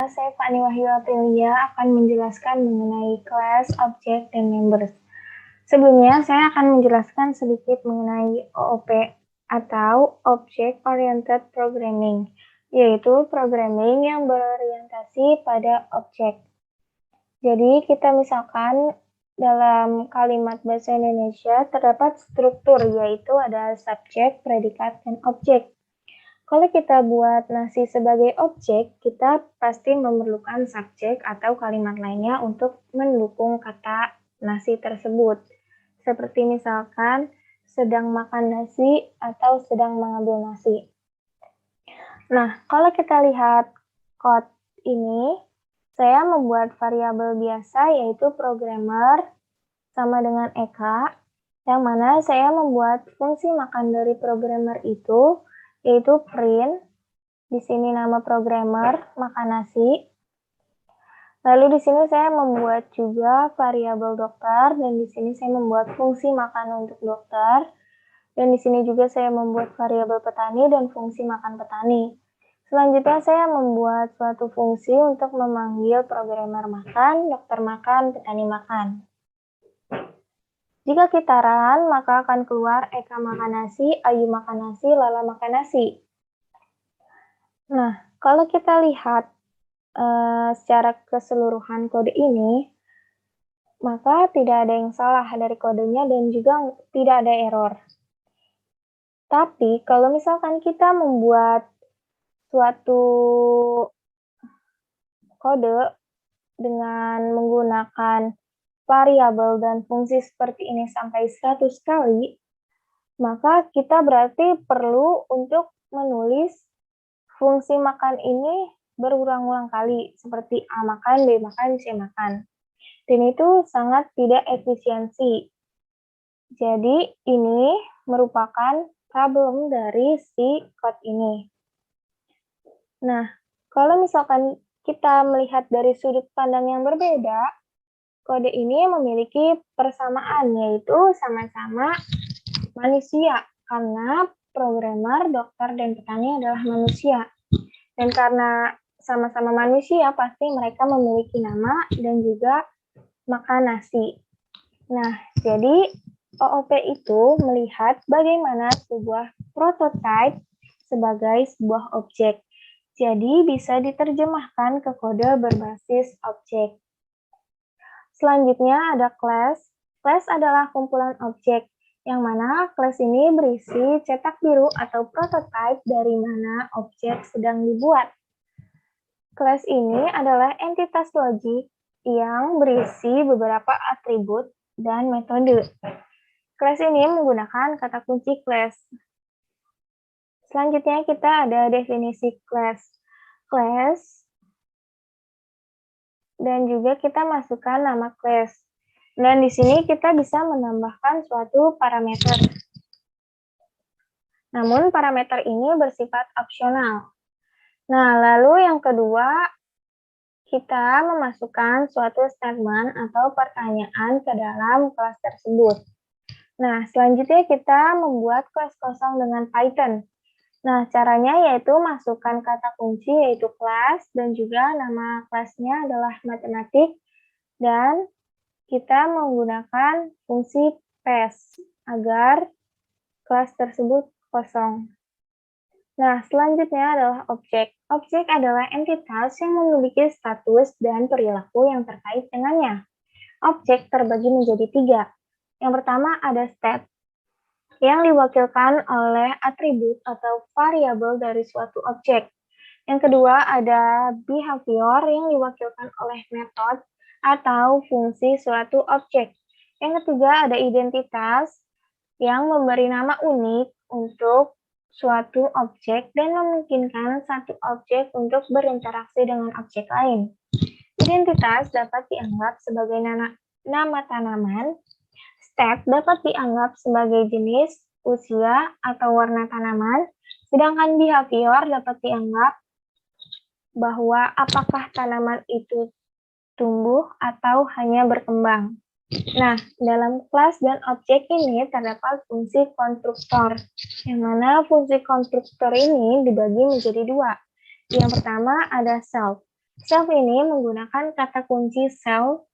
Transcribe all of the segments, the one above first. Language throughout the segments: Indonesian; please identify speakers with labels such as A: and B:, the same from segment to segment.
A: saya Fani Wahyu Aprilia akan menjelaskan mengenai kelas, objek, dan members. Sebelumnya, saya akan menjelaskan sedikit mengenai OOP atau Object Oriented Programming, yaitu programming yang berorientasi pada objek. Jadi, kita misalkan dalam kalimat bahasa Indonesia terdapat struktur, yaitu ada subjek, predikat, dan objek. Kalau kita buat nasi sebagai objek, kita pasti memerlukan subjek atau kalimat lainnya untuk mendukung kata nasi tersebut. Seperti misalkan sedang makan nasi atau sedang mengambil nasi. Nah, kalau kita lihat code ini, saya membuat variabel biasa yaitu programmer sama dengan Eka, yang mana saya membuat fungsi makan dari programmer itu yaitu print, di sini nama programmer, makan nasi. Lalu di sini saya membuat juga variabel dokter, dan di sini saya membuat fungsi makan untuk dokter. Dan di sini juga saya membuat variabel petani dan fungsi makan petani. Selanjutnya saya membuat suatu fungsi untuk memanggil programmer makan, dokter makan, petani makan. Jika kita run, maka akan keluar Eka makan nasi, Ayu makan nasi, Lala makan nasi. Nah, kalau kita lihat secara keseluruhan kode ini, maka tidak ada yang salah dari kodenya dan juga tidak ada error. Tapi, kalau misalkan kita membuat suatu kode dengan menggunakan variabel dan fungsi seperti ini sampai 100 kali, maka kita berarti perlu untuk menulis fungsi makan ini berulang-ulang kali, seperti A makan, B makan, C makan. Dan itu sangat tidak efisiensi. Jadi, ini merupakan problem dari si code ini. Nah, kalau misalkan kita melihat dari sudut pandang yang berbeda, kode ini memiliki persamaan, yaitu sama-sama manusia, karena programmer, dokter, dan petani adalah manusia. Dan karena sama-sama manusia, pasti mereka memiliki nama dan juga makan nasi. Nah, jadi OOP itu melihat bagaimana sebuah prototype sebagai sebuah objek. Jadi bisa diterjemahkan ke kode berbasis objek. Selanjutnya ada class. Class adalah kumpulan objek, yang mana class ini berisi cetak biru atau prototype dari mana objek sedang dibuat. Class ini adalah entitas logik yang berisi beberapa atribut dan metode. Class ini menggunakan kata kunci class. Selanjutnya kita ada definisi class. Class dan juga kita masukkan nama class. Dan di sini kita bisa menambahkan suatu parameter. Namun parameter ini bersifat opsional. Nah, lalu yang kedua, kita memasukkan suatu statement atau pertanyaan ke dalam kelas tersebut. Nah, selanjutnya kita membuat kelas kosong dengan Python. Nah, caranya yaitu masukkan kata kunci yaitu kelas dan juga nama kelasnya adalah matematik dan kita menggunakan fungsi pass agar kelas tersebut kosong. Nah, selanjutnya adalah objek. Objek adalah entitas yang memiliki status dan perilaku yang terkait dengannya. Objek terbagi menjadi 3. Yang pertama ada state, yang diwakilkan oleh atribut atau variabel dari suatu objek. Yang kedua ada behavior yang diwakilkan oleh metode atau fungsi suatu objek. Yang ketiga ada identitas yang memberi nama unik untuk suatu objek dan memungkinkan satu objek untuk berinteraksi dengan objek lain. Identitas dapat dianggap sebagai nama tanaman. State dapat dianggap sebagai jenis, usia, atau warna tanaman, sedangkan behavior dapat dianggap bahwa apakah tanaman itu tumbuh atau hanya berkembang. Nah, dalam kelas dan objek ini terdapat fungsi konstruktor, yang mana fungsi konstruktor ini dibagi menjadi 2. Yang pertama ada self. Self ini menggunakan kata kunci self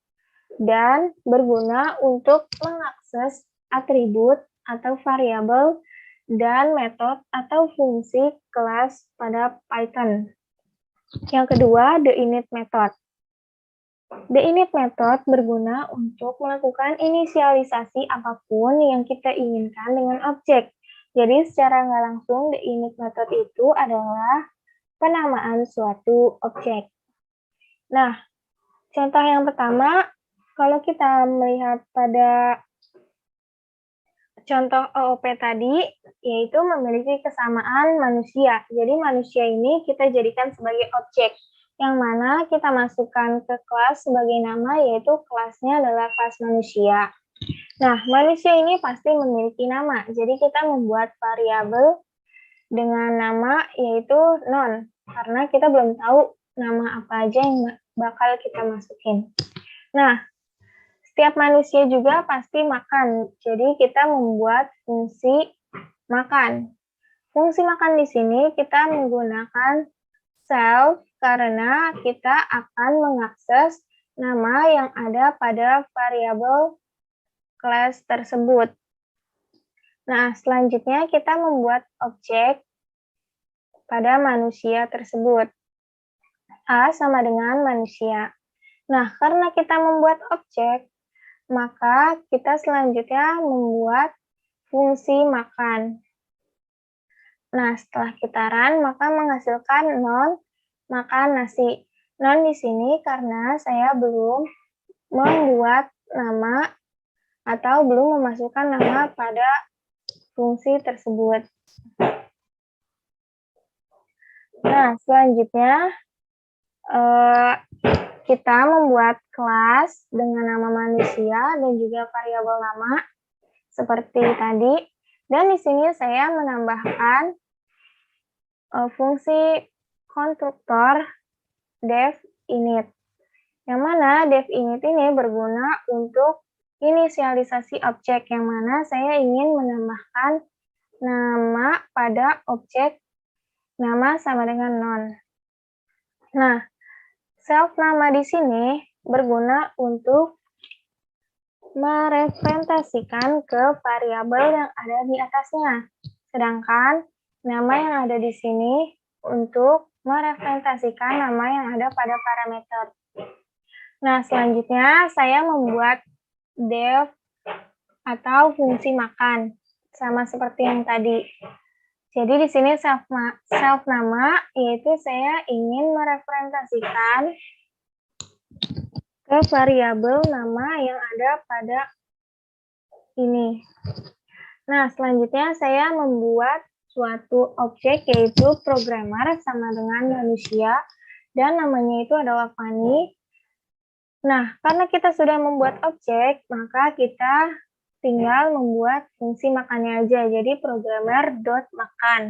A: dan berguna untuk mengakses atribut atau variabel dan metode atau fungsi kelas pada Python. Yang kedua, the init method. The init method berguna untuk melakukan inisialisasi apapun yang kita inginkan dengan objek. Jadi secara nggak langsung, the init method itu adalah penamaan suatu objek. Nah, contoh yang pertama, kalau kita melihat pada contoh OOP tadi, yaitu memiliki kesamaan manusia. Jadi manusia ini kita jadikan sebagai objek, yang mana kita masukkan ke kelas sebagai nama, yaitu kelasnya adalah kelas manusia. Nah, manusia ini pasti memiliki nama, jadi kita membuat variabel dengan nama, yaitu non, karena kita belum tahu nama apa aja yang bakal kita masukin. Nah, setiap manusia juga pasti makan, jadi kita membuat fungsi makan. Fungsi makan di sini kita menggunakan self karena kita akan mengakses nama yang ada pada variabel kelas tersebut. Nah, selanjutnya kita membuat objek pada manusia tersebut. A sama dengan manusia. Nah, karena kita membuat objek, maka kita selanjutnya membuat fungsi makan. Nah, setelah kita run, maka menghasilkan non makan nasi. Non di sini karena saya belum membuat nama atau belum memasukkan nama pada fungsi tersebut. Nah, selanjutnya kita membuat kelas dengan nama manusia dan juga variabel nama seperti tadi. Dan di sini saya menambahkan fungsi konstruktor dev init. Yang mana dev init ini berguna untuk inisialisasi objek, yang mana saya ingin menambahkan nama pada objek nama sama dengan non. Nah, self nama di sini berguna untuk merepresentasikan ke variabel yang ada di atasnya. Sedangkan nama yang ada di sini untuk merepresentasikan nama yang ada pada parameter. Nah, selanjutnya saya membuat dev atau fungsi makan, sama seperti yang tadi. Jadi di sini self nama, yaitu saya ingin merepresentasikan ke variabel nama yang ada pada ini. Nah, selanjutnya saya membuat suatu objek, yaitu programmer sama dengan manusia, dan namanya itu adalah Fanny. Nah, karena kita sudah membuat objek, maka kita tinggal membuat fungsi makannya aja, jadi programmer.makan.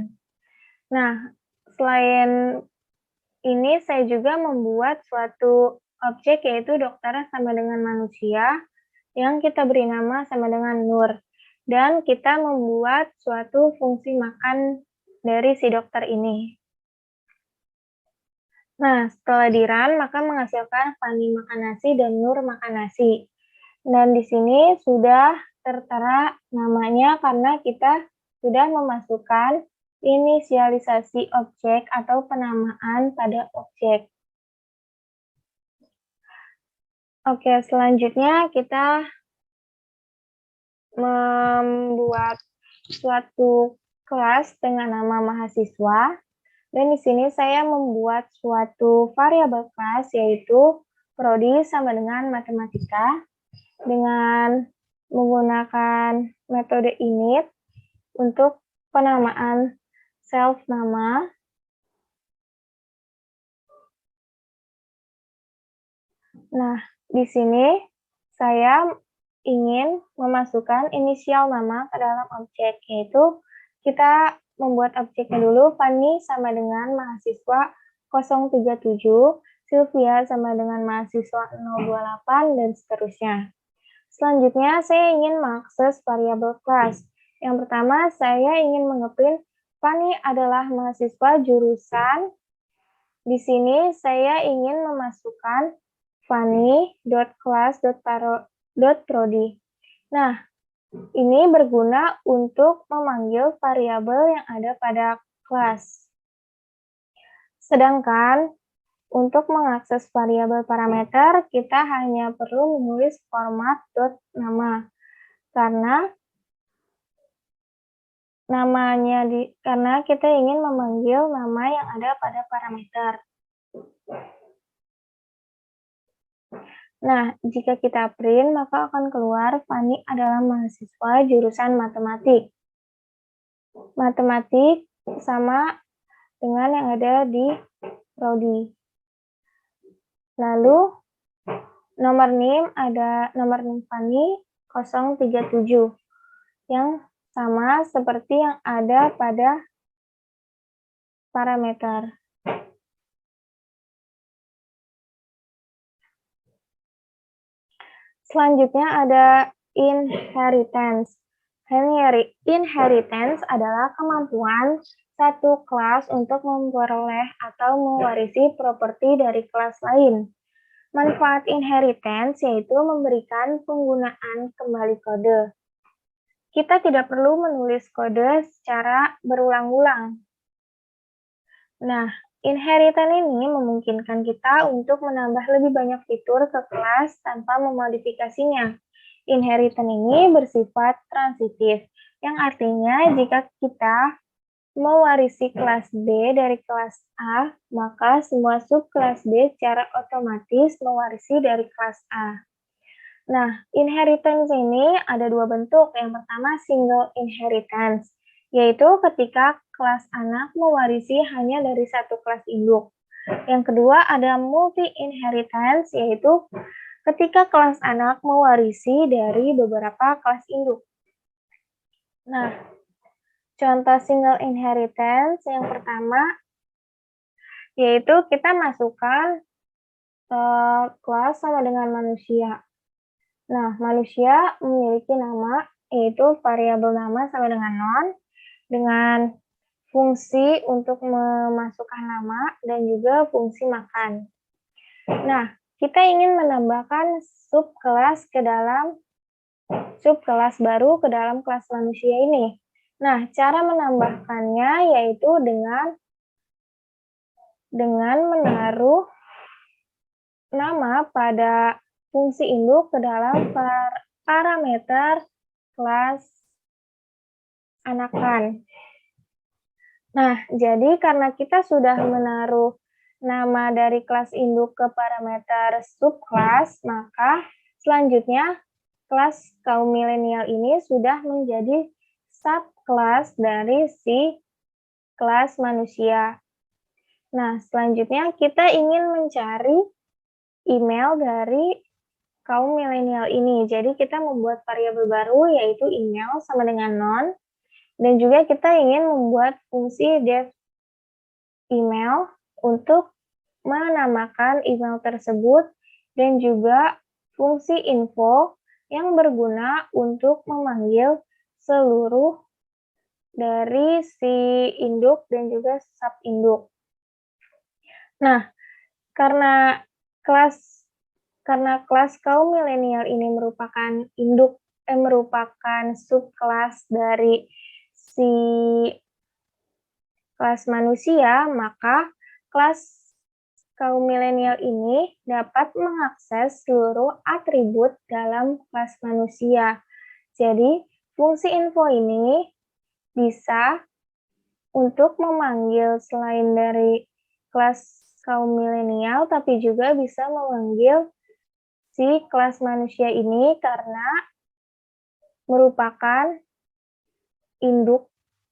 A: Nah, selain ini saya juga membuat suatu objek, yaitu dokter sama dengan manusia, yang kita beri nama sama dengan Nur. Dan kita membuat suatu fungsi makan dari si dokter ini. Nah, setelah di-run, maka menghasilkan Fanny makan nasi dan Nur makan nasi. Dan di sini sudah tertera namanya karena kita sudah memasukkan inisialisasi objek atau penamaan pada objek. Oke, selanjutnya kita membuat suatu kelas dengan nama mahasiswa. Dan di sini saya membuat suatu variabel kelas, yaitu prodi sama dengan matematika, dengan menggunakan metode init untuk penamaan self nama. Nah, di sini saya ingin memasukkan inisial nama ke dalam objek, yaitu kita membuat objeknya dulu, Fanny sama dengan mahasiswa 037, Sylvia sama dengan mahasiswa 028, dan seterusnya. Selanjutnya, saya ingin mengakses variabel kelas. Yang pertama, saya ingin mengeprint Fanny adalah mahasiswa jurusan Di sini saya ingin memasukkan funny.class.prodi. Nah, ini berguna untuk memanggil variabel yang ada pada kelas. Sedangkan untuk mengakses variabel parameter, kita hanya perlu menulis format .nama karena kita ingin memanggil nama yang ada pada parameter. Nah, jika kita print, maka akan keluar Fani adalah mahasiswa jurusan matematik. Matematik sama dengan yang ada di prodi. Lalu nomor NIM Fani 037 yang sama seperti yang ada pada parameter. Selanjutnya ada inheritance. Inheritance adalah kemampuan satu kelas untuk memperoleh atau mewarisi properti dari kelas lain. Manfaat inheritance yaitu memberikan penggunaan kembali kode. Kita tidak perlu menulis kode secara berulang-ulang. Nah, inheritance ini memungkinkan kita untuk menambah lebih banyak fitur ke kelas tanpa memodifikasinya. Inheritance ini bersifat transitif, yang artinya jika kita mewarisi kelas B dari kelas A, maka semua subkelas B secara otomatis mewarisi dari kelas A. Nah, inheritance ini ada dua bentuk. Yang pertama, single inheritance, yaitu ketika kelas anak mewarisi hanya dari satu kelas induk. Yang kedua, ada multi inheritance, yaitu ketika kelas anak mewarisi dari beberapa kelas induk. Nah, contoh single inheritance yang pertama, yaitu kita masukkan kelas sama dengan manusia. Nah, manusia memiliki nama, yaitu variabel nama sama dengan non, dengan fungsi untuk memasukkan nama, dan juga fungsi makan. Nah, kita ingin menambahkan subkelas baru ke dalam kelas manusia ini. Nah, cara menambahkannya yaitu dengan menaruh nama pada fungsi induk ke dalam parameter kelas anakan. Nah, jadi karena kita sudah menaruh nama dari kelas induk ke parameter subkelas, maka selanjutnya kelas kaum milenial ini sudah menjadi subkelas dari si kelas manusia. Nah, selanjutnya kita ingin mencari email dari kaum milenial ini. Jadi kita membuat variabel baru yaitu email sama dengan non, dan juga kita ingin membuat fungsi def email untuk menamakan email tersebut, dan juga fungsi info yang berguna untuk memanggil seluruh dari si induk dan juga subinduk. Nah, karena kelas kaum milenial ini merupakan subkelas dari si kelas manusia, maka kelas kaum milenial ini dapat mengakses seluruh atribut dalam kelas manusia. Jadi, fungsi info ini bisa untuk memanggil selain dari kelas kaum milenial, tapi juga bisa memanggil si kelas manusia ini karena merupakan induk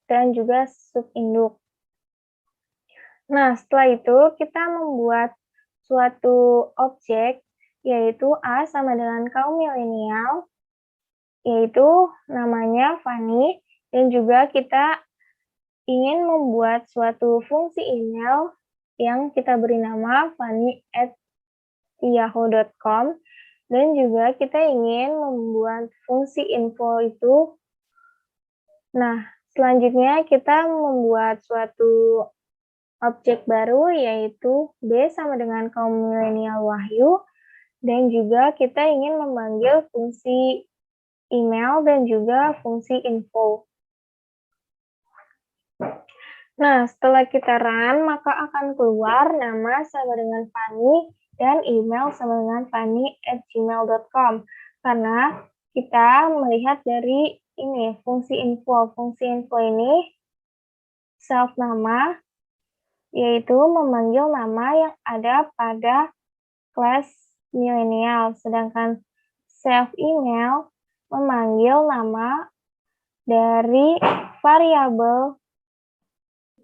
A: dan juga subinduk. Nah, setelah itu kita membuat suatu objek, yaitu A sama dengan kaum milenial, yaitu namanya Fani, dan juga kita ingin membuat suatu fungsi email yang kita beri nama fani@yahoo.com, dan juga kita ingin membuat fungsi info itu. Nah, selanjutnya kita membuat suatu objek baru yaitu B sama dengan kaum milenial Wahyu, dan juga kita ingin memanggil fungsi email dan juga fungsi info. Nah, setelah kita run, maka akan keluar nama sama dengan Fanny dan email sama dengan fanny@gmail.com. Karena kita melihat dari ini, fungsi info. Fungsi info ini self nama, yaitu memanggil nama yang ada pada kelas milenial. Sedangkan self email memanggil nama dari variabel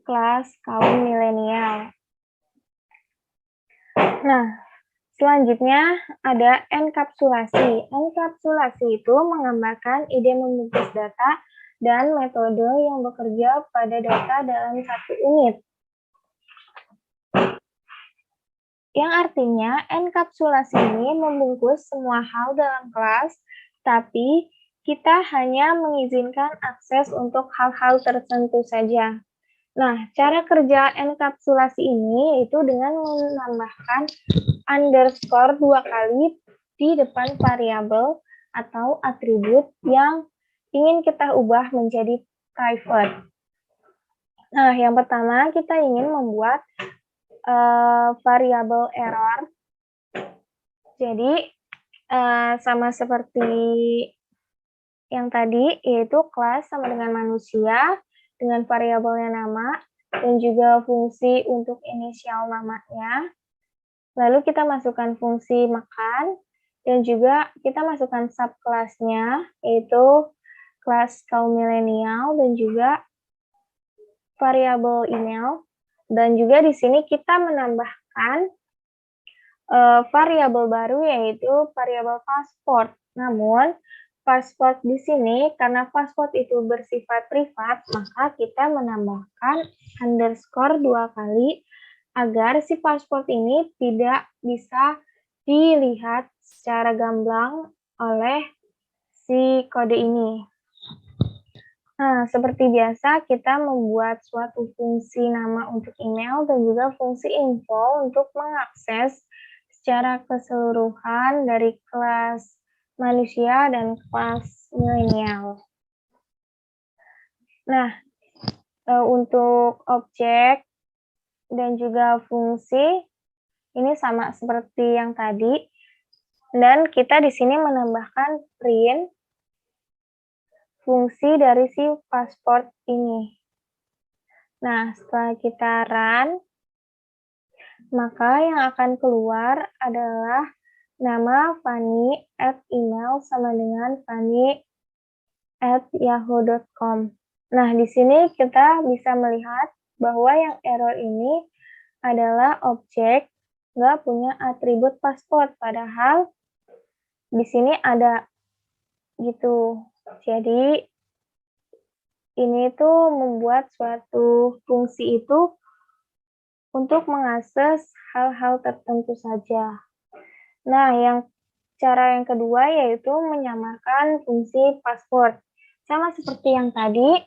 A: kelas kaum milenial. Nah, selanjutnya ada enkapsulasi. Enkapsulasi itu menggambarkan ide membungkus data dan metode yang bekerja pada data dalam satu unit. Yang artinya, enkapsulasi ini membungkus semua hal dalam kelas, tapi kita hanya mengizinkan akses untuk hal-hal tertentu saja. Nah, cara kerja enkapsulasi ini yaitu dengan menambahkan underscore 2 kali di depan variabel atau atribut yang ingin kita ubah menjadi private. Nah, yang pertama kita ingin membuat variabel error. Jadi, sama seperti yang tadi, yaitu kelas sama dengan manusia, dengan variabelnya nama, dan juga fungsi untuk inisial namanya. Lalu kita masukkan fungsi makan, dan juga kita masukkan subkelasnya, yaitu kelas kaum milenial, dan juga variabel email. Dan juga di sini kita menambahkan variabel baru, yaitu variabel password. Namun, password di sini, karena password itu bersifat privat, maka kita menambahkan underscore 2 kali agar si password ini tidak bisa dilihat secara gamblang oleh si kode ini. Nah, seperti biasa, kita membuat suatu fungsi nama untuk email dan juga fungsi info untuk mengakses secara keseluruhan dari kelas manusia dan kelas milenial. Nah, untuk objek dan juga fungsi ini sama seperti yang tadi, dan kita di sini menambahkan print fungsi dari si password ini. Nah, setelah kita run, maka yang akan keluar adalah nama Fanny@email sama dengan Fanny@yahoo.com. Nah, di sini kita bisa melihat bahwa yang error ini adalah objek nggak punya atribut password, padahal di sini ada gitu. Jadi, ini tuh membuat suatu fungsi itu untuk mengakses hal-hal tertentu saja. Nah, cara yang kedua yaitu menyamarkan fungsi password. Sama seperti yang tadi,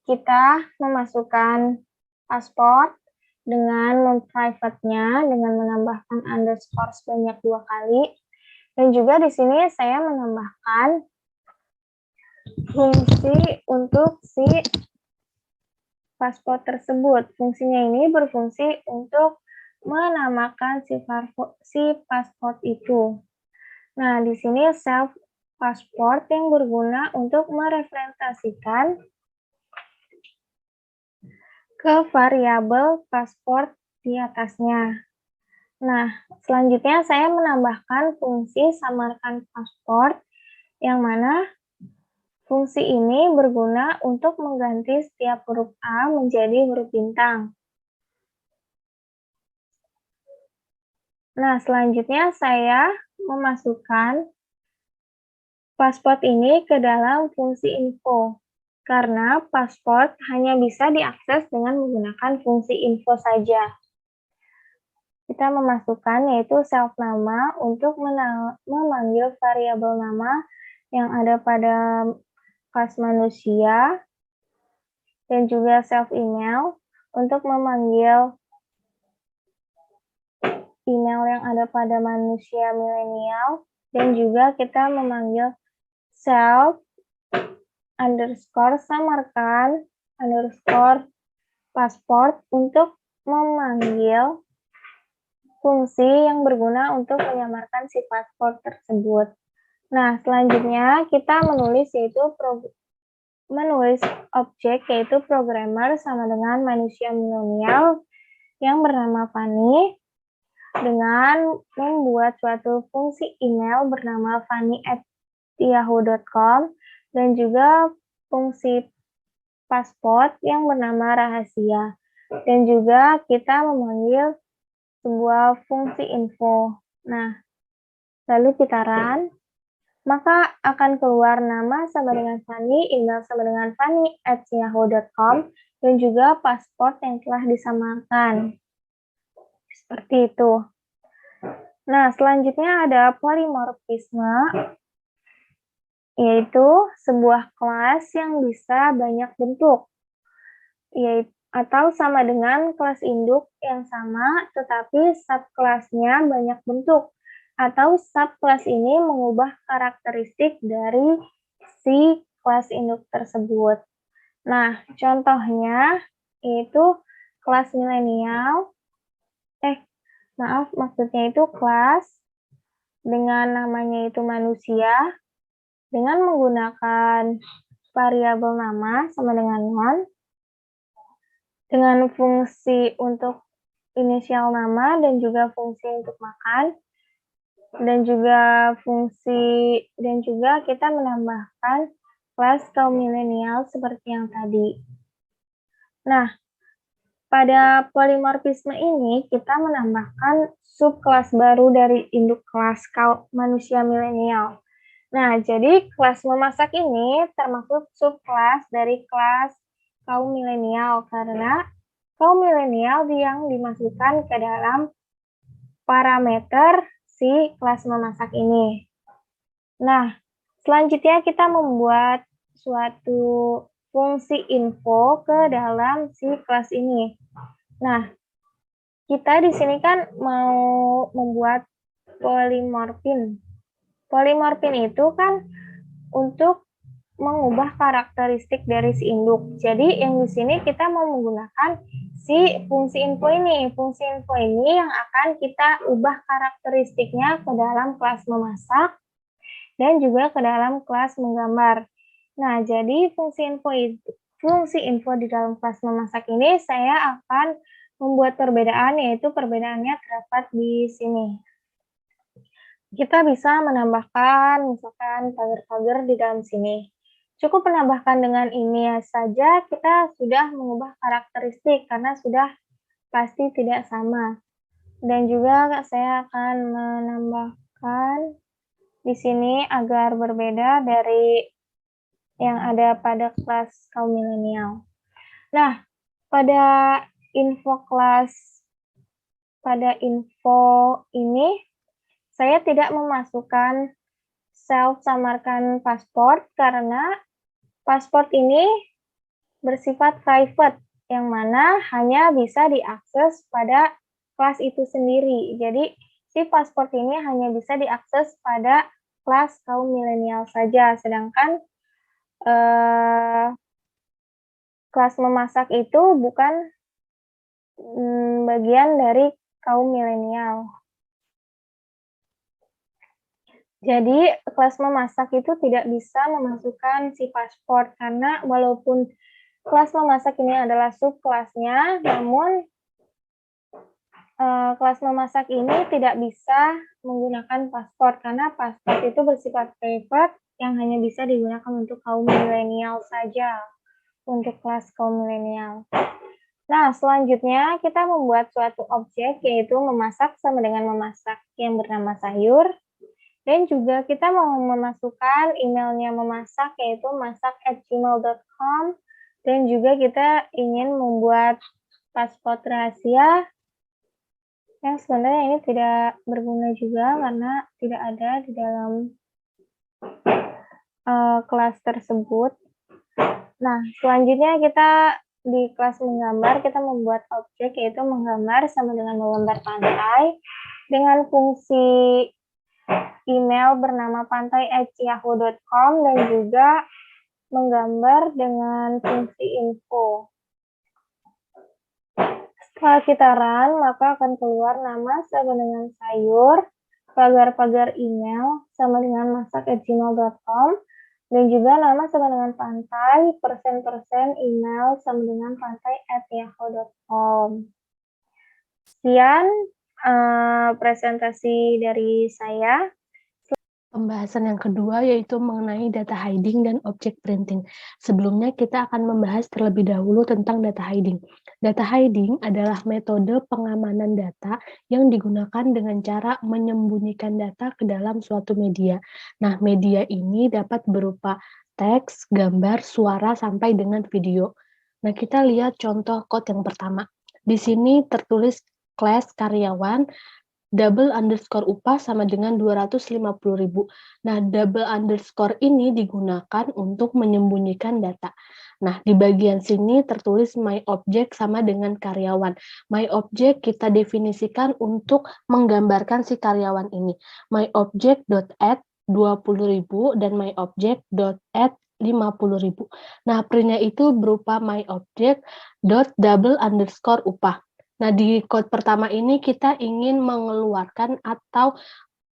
A: kita memasukkan password dengan memprivate-nya dengan menambahkan underscore sebanyak 2 kali. Dan juga di sini saya menambahkan fungsi untuk si password tersebut. Fungsinya ini berfungsi untuk menamakan si password itu. Nah, di sini self password yang berguna untuk merepresentasikan ke variabel password di atasnya. Nah, selanjutnya saya menambahkan fungsi samarkan password, yang mana fungsi ini berguna untuk mengganti setiap huruf A menjadi huruf bintang. Nah, selanjutnya saya memasukkan password ini ke dalam fungsi info, karena password hanya bisa diakses dengan menggunakan fungsi info saja. Kita memasukkan yaitu self nama untuk memanggil variabel nama yang ada pada kelas manusia, dan juga self email untuk memanggil email yang ada pada manusia milenial, dan juga kita memanggil self underscore samarkan underscore pasport untuk memanggil fungsi yang berguna untuk menyamarkan si paspor tersebut. Nah, selanjutnya kita menulis objek yaitu programmer sama dengan manusia milenial yang bernama Fanny dengan membuat suatu fungsi email bernama fanny@yahoo.com dan juga fungsi pasport yang bernama rahasia. Dan juga kita memanggil sebuah fungsi info. Nah, lalu kita run, maka akan keluar nama sama dengan Fanny, email sama dengan fanny@yahoo.com, dan juga pasport yang telah disamarkan. Seperti itu. Nah, selanjutnya ada polimorfisme, yaitu sebuah kelas yang bisa banyak bentuk, atau sama dengan kelas induk yang sama, tetapi subkelasnya banyak bentuk, atau subkelas ini mengubah karakteristik dari si kelas induk tersebut. Nah, contohnya yaitu kelas milenial, maksudnya itu kelas dengan namanya itu manusia, dengan menggunakan variabel nama sama dengan non, dengan fungsi untuk inisial nama dan juga fungsi untuk makan, dan juga kita menambahkan kelas kaum milenial seperti yang tadi. Nah, pada polimorfisme ini kita menambahkan subkelas baru dari induk kelas kaum manusia milenial. Nah, jadi kelas memasak ini termasuk subkelas dari kelas kaum milenial karena kaum milenial yang dimasukkan ke dalam parameter si kelas memasak ini. Nah, selanjutnya kita membuat suatu fungsi info ke dalam si kelas ini. Nah, kita di sini kan mau membuat polimorfin. Polimorfin itu kan untuk mengubah karakteristik dari si induk. Jadi yang di sini kita mau menggunakan si fungsi info ini. Fungsi info ini yang akan kita ubah karakteristiknya ke dalam kelas memasak dan juga ke dalam kelas menggambar. Nah, jadi fungsi info di dalam kelas memasak ini saya akan membuat perbedaan, yaitu perbedaannya terdapat di sini. Kita bisa menambahkan misalkan pagar-pagar di dalam sini. Cukup menambahkan dengan ini saja kita sudah mengubah karakteristik karena sudah pasti tidak sama. Dan juga saya akan menambahkan di sini agar berbeda dari yang ada pada kelas kaum milenial. Nah, pada info ini saya tidak memasukkan self samarkan pasport karena pasport ini bersifat private, yang mana hanya bisa diakses pada kelas itu sendiri. Jadi, si pasport ini hanya bisa diakses pada kelas kaum milenial saja, sedangkan kelas memasak itu bukan bagian dari kaum milenial. Jadi, kelas memasak itu tidak bisa memasukkan si pasport, karena walaupun kelas memasak ini adalah subkelasnya, namun kelas memasak ini tidak bisa menggunakan pasport, karena pasport itu bersifat private yang hanya bisa digunakan untuk kaum milenial saja, untuk kelas kaum milenial. Nah, selanjutnya kita membuat suatu objek, yaitu memasak sama dengan memasak yang bernama sayur. Dan juga kita mau memasukkan emailnya memasak, yaitu masak@gmail.com. Dan juga kita ingin membuat pasport rahasia, yang sebenarnya ini tidak berguna juga karena tidak ada di dalam kelas tersebut. Nah, selanjutnya kita di kelas menggambar kita membuat objek, yaitu menggambar sama dengan menggambar pantai dengan fungsi email bernama pantai@yahoo.com dan juga menggambar dengan fungsi info. Setelah kita run, maka akan keluar nama sama dengan sayur, pagar-pagar email sama dengan masak@gmail.com, dan juga nama sama dengan pantai, persen-persen email sama dengan pantai@yahoo.com. Sekian presentasi dari saya.
B: Pembahasan yang kedua yaitu mengenai data hiding dan object printing. Sebelumnya kita akan membahas terlebih dahulu tentang data hiding. Data hiding adalah metode pengamanan data yang digunakan dengan cara menyembunyikan data ke dalam suatu media. Nah, media ini dapat berupa teks, gambar, suara, sampai dengan video. Nah, kita lihat contoh code yang pertama. Di sini tertulis kelas karyawan, double underscore upah sama dengan 250.000. Nah, double underscore ini digunakan untuk menyembunyikan data. Nah, di bagian sini tertulis my object sama dengan karyawan. My object kita definisikan untuk menggambarkan si karyawan ini. My object.add 20.000 dan my object.add 50.000. Nah, printnya itu berupa my object dot double underscore upah. Nah, di code pertama ini kita ingin mengeluarkan atau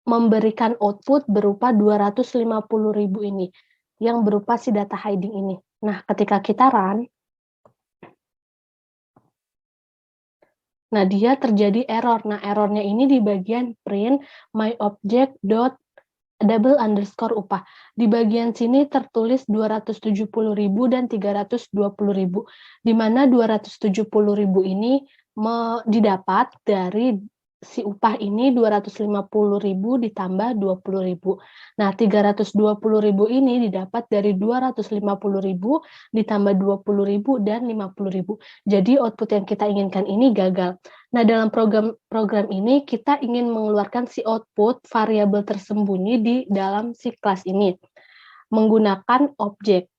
B: memberikan output berupa 250.000 ini, yang berupa si data hiding ini. Nah, ketika kita run, nah dia terjadi error. Nah, errornya ini di bagian print my object dot double underscore upah. Di bagian sini tertulis 270.000 dan 320.000, di mana 270.000 ini didapat dari si upah ini 250.000 ditambah 20.000. Nah, 320.000 ini didapat dari 250.000 ditambah 20.000 dan 50.000. Jadi output yang kita inginkan ini gagal. Nah, dalam program ini kita ingin mengeluarkan si output variabel tersembunyi di dalam si kelas ini menggunakan objek.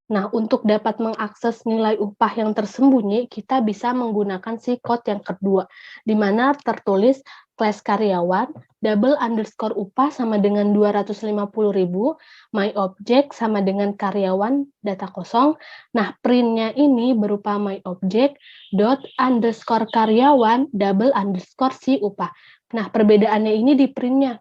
B: Nah, untuk dapat mengakses nilai upah yang tersembunyi, kita bisa menggunakan si code yang kedua, di mana tertulis kelas karyawan, double underscore upah sama dengan 250.000, my object sama dengan karyawan, data kosong. Nah, printnya ini berupa my object dot underscore karyawan, double underscore si upah. Nah, perbedaannya ini di printnya.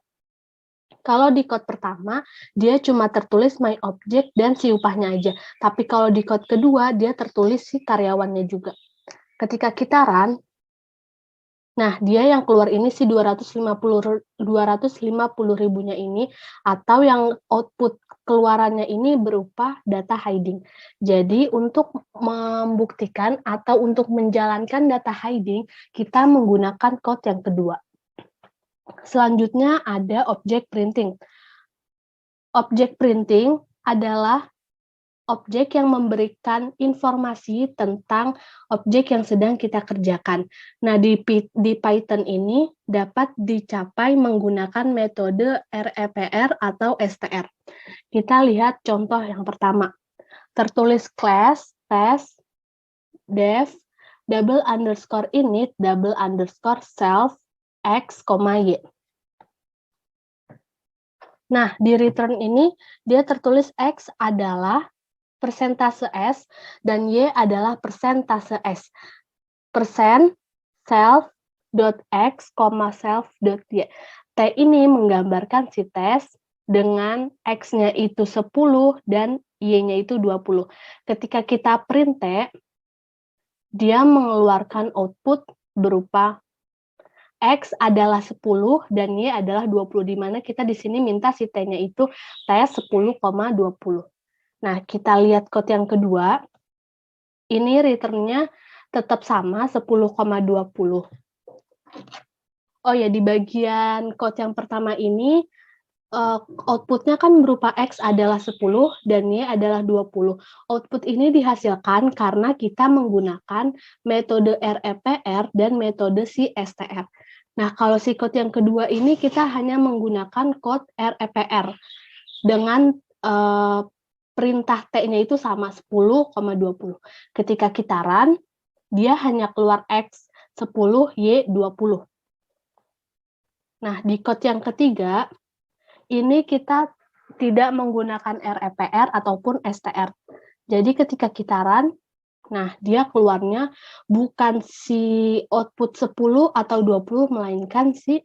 B: Kalau di code pertama, dia cuma tertulis my object dan si upahnya aja. Tapi kalau di code kedua, dia tertulis si karyawannya juga. Ketika kita run, nah dia yang keluar ini si 250.000-nya ini, atau yang output keluarannya ini berupa data hiding. Jadi untuk membuktikan atau untuk menjalankan data hiding, kita menggunakan code yang kedua. Selanjutnya ada object printing. Object printing adalah objek yang memberikan informasi tentang objek yang sedang kita kerjakan. Nah, di Python ini dapat dicapai menggunakan metode REPR atau STR. Kita lihat contoh yang pertama. Tertulis class, test, def, double underscore init, double underscore self, x, y. Nah, di return ini dia tertulis X adalah persentase S dan Y adalah persentase S. Persen self.x, self.y. T ini menggambarkan si tes dengan X-nya itu 10 dan Y-nya itu 20. Ketika kita print T, dia mengeluarkan output berupa X adalah 10 dan Y adalah 20, di mana kita di sini minta si T-nya itu tes 10,20. Nah, kita lihat code yang kedua. Ini return-nya tetap sama 10,20. Oh ya, di bagian code yang pertama ini output-nya kan berupa X adalah 10 dan Y adalah 20. Output ini dihasilkan karena kita menggunakan metode REPR dan metode si STR. Nah, kalau si code yang kedua ini kita hanya menggunakan code REPR dengan perintah T-nya itu sama 10,20. Ketika kita run, dia hanya keluar X 10, Y 20. Nah, di code yang ketiga, ini kita tidak menggunakan REPR ataupun STR. Jadi ketika kita run, nah dia keluarnya bukan si output 10 atau 20, melainkan si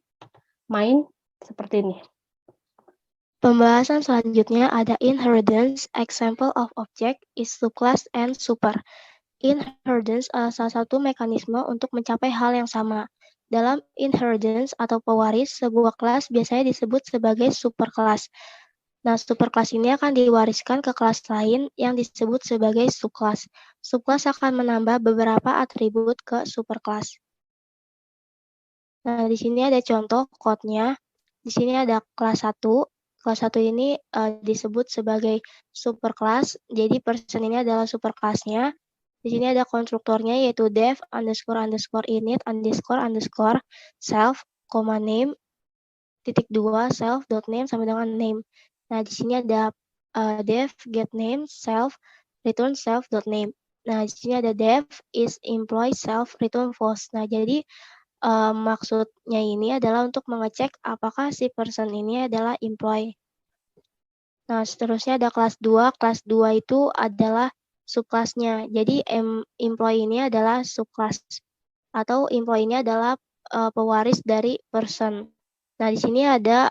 B: main seperti ini.
C: Pembahasan selanjutnya ada inheritance. Example of object is subclass and super. Inheritance adalah salah satu mekanisme untuk mencapai hal yang sama. Dalam inheritance atau pewaris, sebuah kelas biasanya disebut sebagai superkelas. Nah, superkelas ini akan diwariskan ke kelas lain yang disebut sebagai subkelas. Subkelas akan menambah beberapa atribut ke superkelas. Nah, di sini ada contoh code-nya. Di sini ada kelas 1. Kelas 1 ini disebut sebagai superkelas. Jadi person ini adalah superkelasnya. Di sini ada konstruktornya yaitu def __ init __ self, name, (2) self.name sama dengan name. Nah, di sini ada def get name self return self.name. Nah, di sini ada def is employee self return false. Nah, jadi maksudnya ini adalah untuk mengecek apakah si person ini adalah employee. Nah, seterusnya ada kelas 2. Kelas 2 itu adalah subkelasnya. Jadi employee ini adalah subkelas atau employee ini adalah pewaris dari person. Nah, di sini ada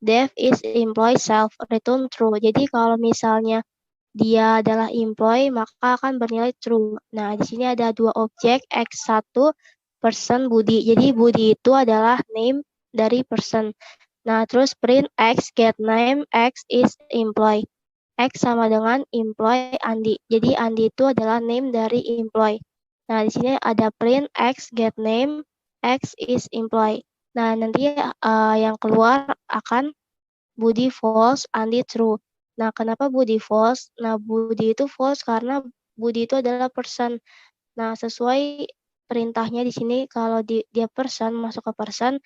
C: def is employee self return true. Jadi kalau misalnya dia adalah employee maka akan bernilai true. Nah, di sini ada dua objek x1 person Budi. Jadi Budi itu adalah name dari person. Nah, terus print x get name x is employee. X sama dengan employee Andi. Jadi Andi itu adalah name dari employee. Nah, di sini ada print x get name x is employee. Nah, nanti yang keluar akan Budi false, Andi true. Nah, kenapa Budi false? Nah, Budi itu false karena Budi itu adalah person. Nah, sesuai perintahnya di sini kalau dia person, masuk ke person,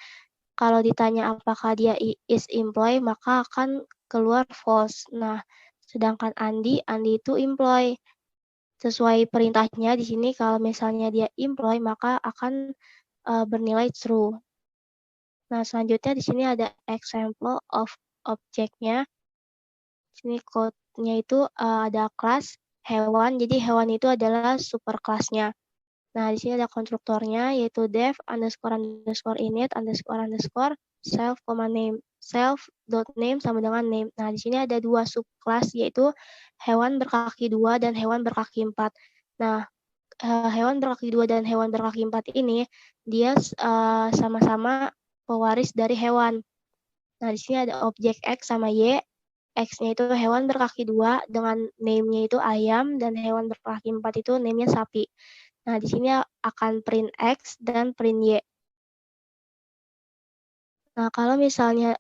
C: kalau ditanya apakah dia is employee, maka akan keluar false. Nah, sedangkan Andi itu employee. Sesuai perintahnya di sini kalau misalnya dia employee, maka akan bernilai true. Nah, selanjutnya di sini ada example of objeknya. Di sini code-nya itu ada kelas hewan. Jadi hewan itu adalah superkelasnya. Nah, di sini ada konstruktornya yaitu def __ init __ self, name. Self.name sama dengan name. Nah, di sini ada dua subkelas yaitu hewan berkaki 2 dan hewan berkaki 4. Nah, hewan berkaki 2 dan hewan berkaki 4 ini dia sama-sama pewaris dari hewan. Nah, di sini ada objek X sama Y. X-nya itu hewan berkaki 2 dengan name-nya itu ayam dan hewan berkaki 4 itu name-nya sapi. Nah, di sini akan print X dan print Y. Nah, kalau misalnya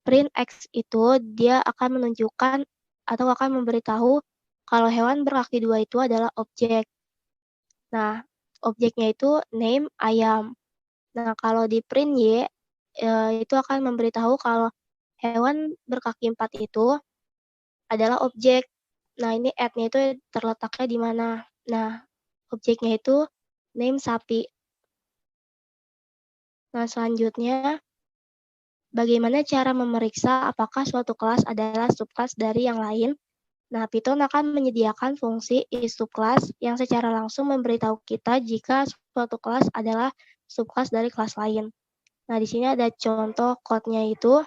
C: print X itu dia akan menunjukkan atau akan memberitahu kalau hewan berkaki 2 itu adalah objek. Nah, objeknya itu name ayam. Nah, kalau di print Y itu akan memberitahu kalau hewan berkaki 4 itu adalah objek. Nah, ini add-nya itu terletaknya di mana. Nah, objeknya itu name sapi. Nah, selanjutnya, bagaimana cara memeriksa apakah suatu kelas adalah subkelas dari yang lain? Nah, Python akan menyediakan fungsi isSubclass yang secara langsung memberitahu kita jika suatu kelas adalah subkelas dari kelas lain. Nah, di sini ada contoh code-nya itu.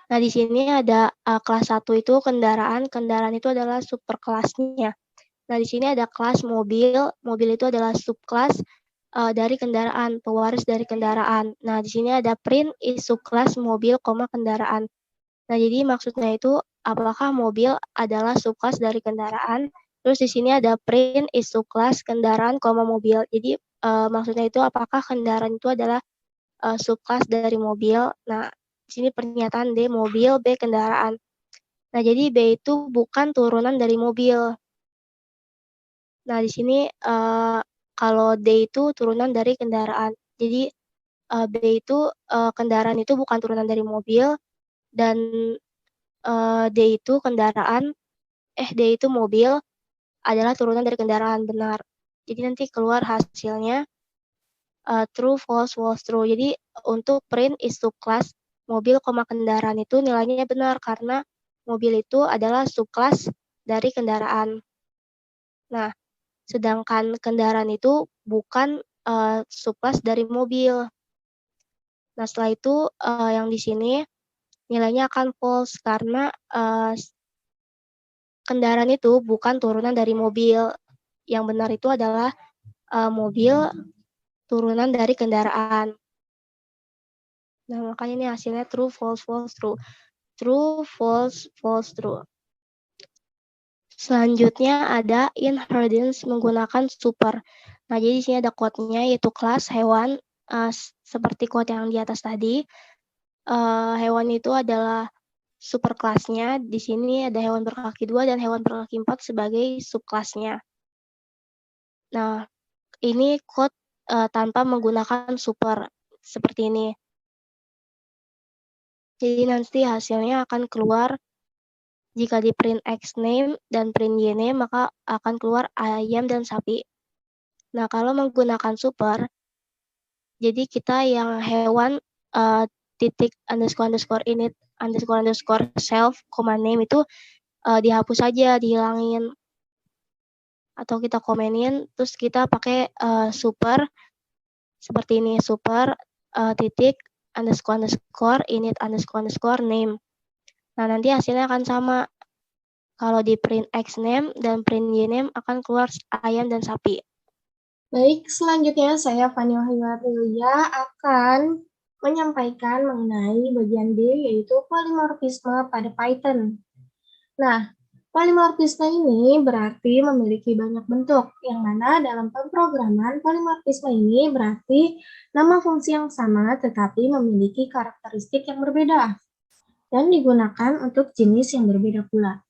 C: Nah, di sini ada kelas 1 itu kendaraan. Kendaraan itu adalah superkelasnya. Nah, di sini ada kelas mobil. Mobil itu adalah subkelas dari kendaraan, pewaris dari kendaraan. Nah, di sini ada print is subkelas mobil, kendaraan. Nah, jadi maksudnya itu apakah mobil adalah subkelas dari kendaraan? Terus di sini ada print is subkelas kendaraan, mobil. Jadi maksudnya itu apakah kendaraan itu adalah subkelas dari mobil? Nah, di sini pernyataan D mobil, B kendaraan. Nah, jadi B itu bukan turunan dari mobil. Nah, di sini kalau D itu turunan dari kendaraan. Jadi B itu kendaraan itu bukan turunan dari mobil dan D itu mobil adalah turunan dari kendaraan, benar. Jadi nanti keluar hasilnya true, false, false, true. Jadi untuk print is to class mobil, kendaraan itu nilainya benar karena mobil itu adalah subclass dari kendaraan. Nah, sedangkan kendaraan itu bukan subclass dari mobil. Nah, setelah itu yang di sini nilainya akan false karena kendaraan itu bukan turunan dari mobil. Yang benar itu adalah mobil turunan dari kendaraan. Nah, makanya ini hasilnya true, false, false, true. True, false, false, true. Selanjutnya ada inheritance menggunakan super. Nah, jadi di sini ada quote-nya yaitu kelas hewan, seperti quote yang di atas tadi. Hewan itu adalah super kelasnya. Di sini ada hewan berkaki 2 dan hewan berkaki 4 sebagai subkelasnya. Nah, ini quote tanpa menggunakan super seperti ini. Jadi nanti hasilnya akan keluar jika di print X name dan print Y name maka akan keluar ayam dan sapi. Nah, kalau menggunakan super, jadi kita yang hewan titik underscore init underscore self, name itu dihapus saja, dihilangin. Atau kita komenin, terus kita pakai super, seperti ini, super titik underscore init underscore name. Nah, nanti hasilnya akan sama. Kalau di print X name dan print Y name akan keluar ayam dan sapi.
A: Baik, selanjutnya saya Fania Himaria akan menyampaikan mengenai bagian D, yaitu polimorfisme pada Python. Nah, polimorfisme ini berarti memiliki banyak bentuk, yang mana dalam pemrograman polimorfisme ini berarti nama fungsi yang sama tetapi memiliki karakteristik yang berbeda dan digunakan untuk jenis yang berbeda pula.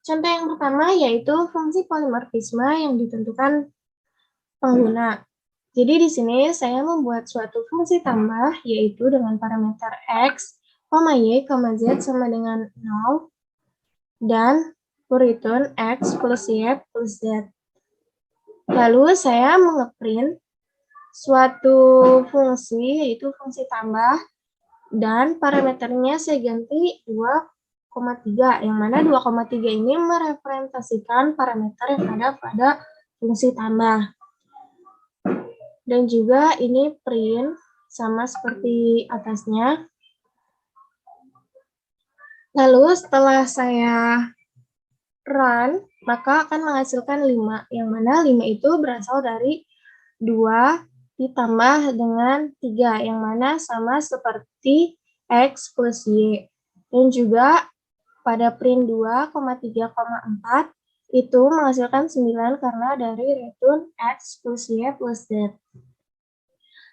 A: Contoh yang pertama yaitu fungsi polimorfisme yang ditentukan pengguna. Jadi di sini saya membuat suatu fungsi tambah yaitu dengan parameter x, y, z sama dengan 0 dan return x plus y plus z. Lalu saya mengeprint suatu fungsi yaitu fungsi tambah dan parameternya saya ganti 2,3 yang mana 2,3 ini merepresentasikan parameter yang ada pada fungsi tambah. Dan juga ini print sama seperti atasnya. Lalu setelah saya run, maka akan menghasilkan 5, yang mana 5 itu berasal dari 2 ditambah dengan 3, yang mana sama seperti X plus Y. Dan juga pada print 2,3,4 itu menghasilkan 9 karena dari return X plus Y plus Z.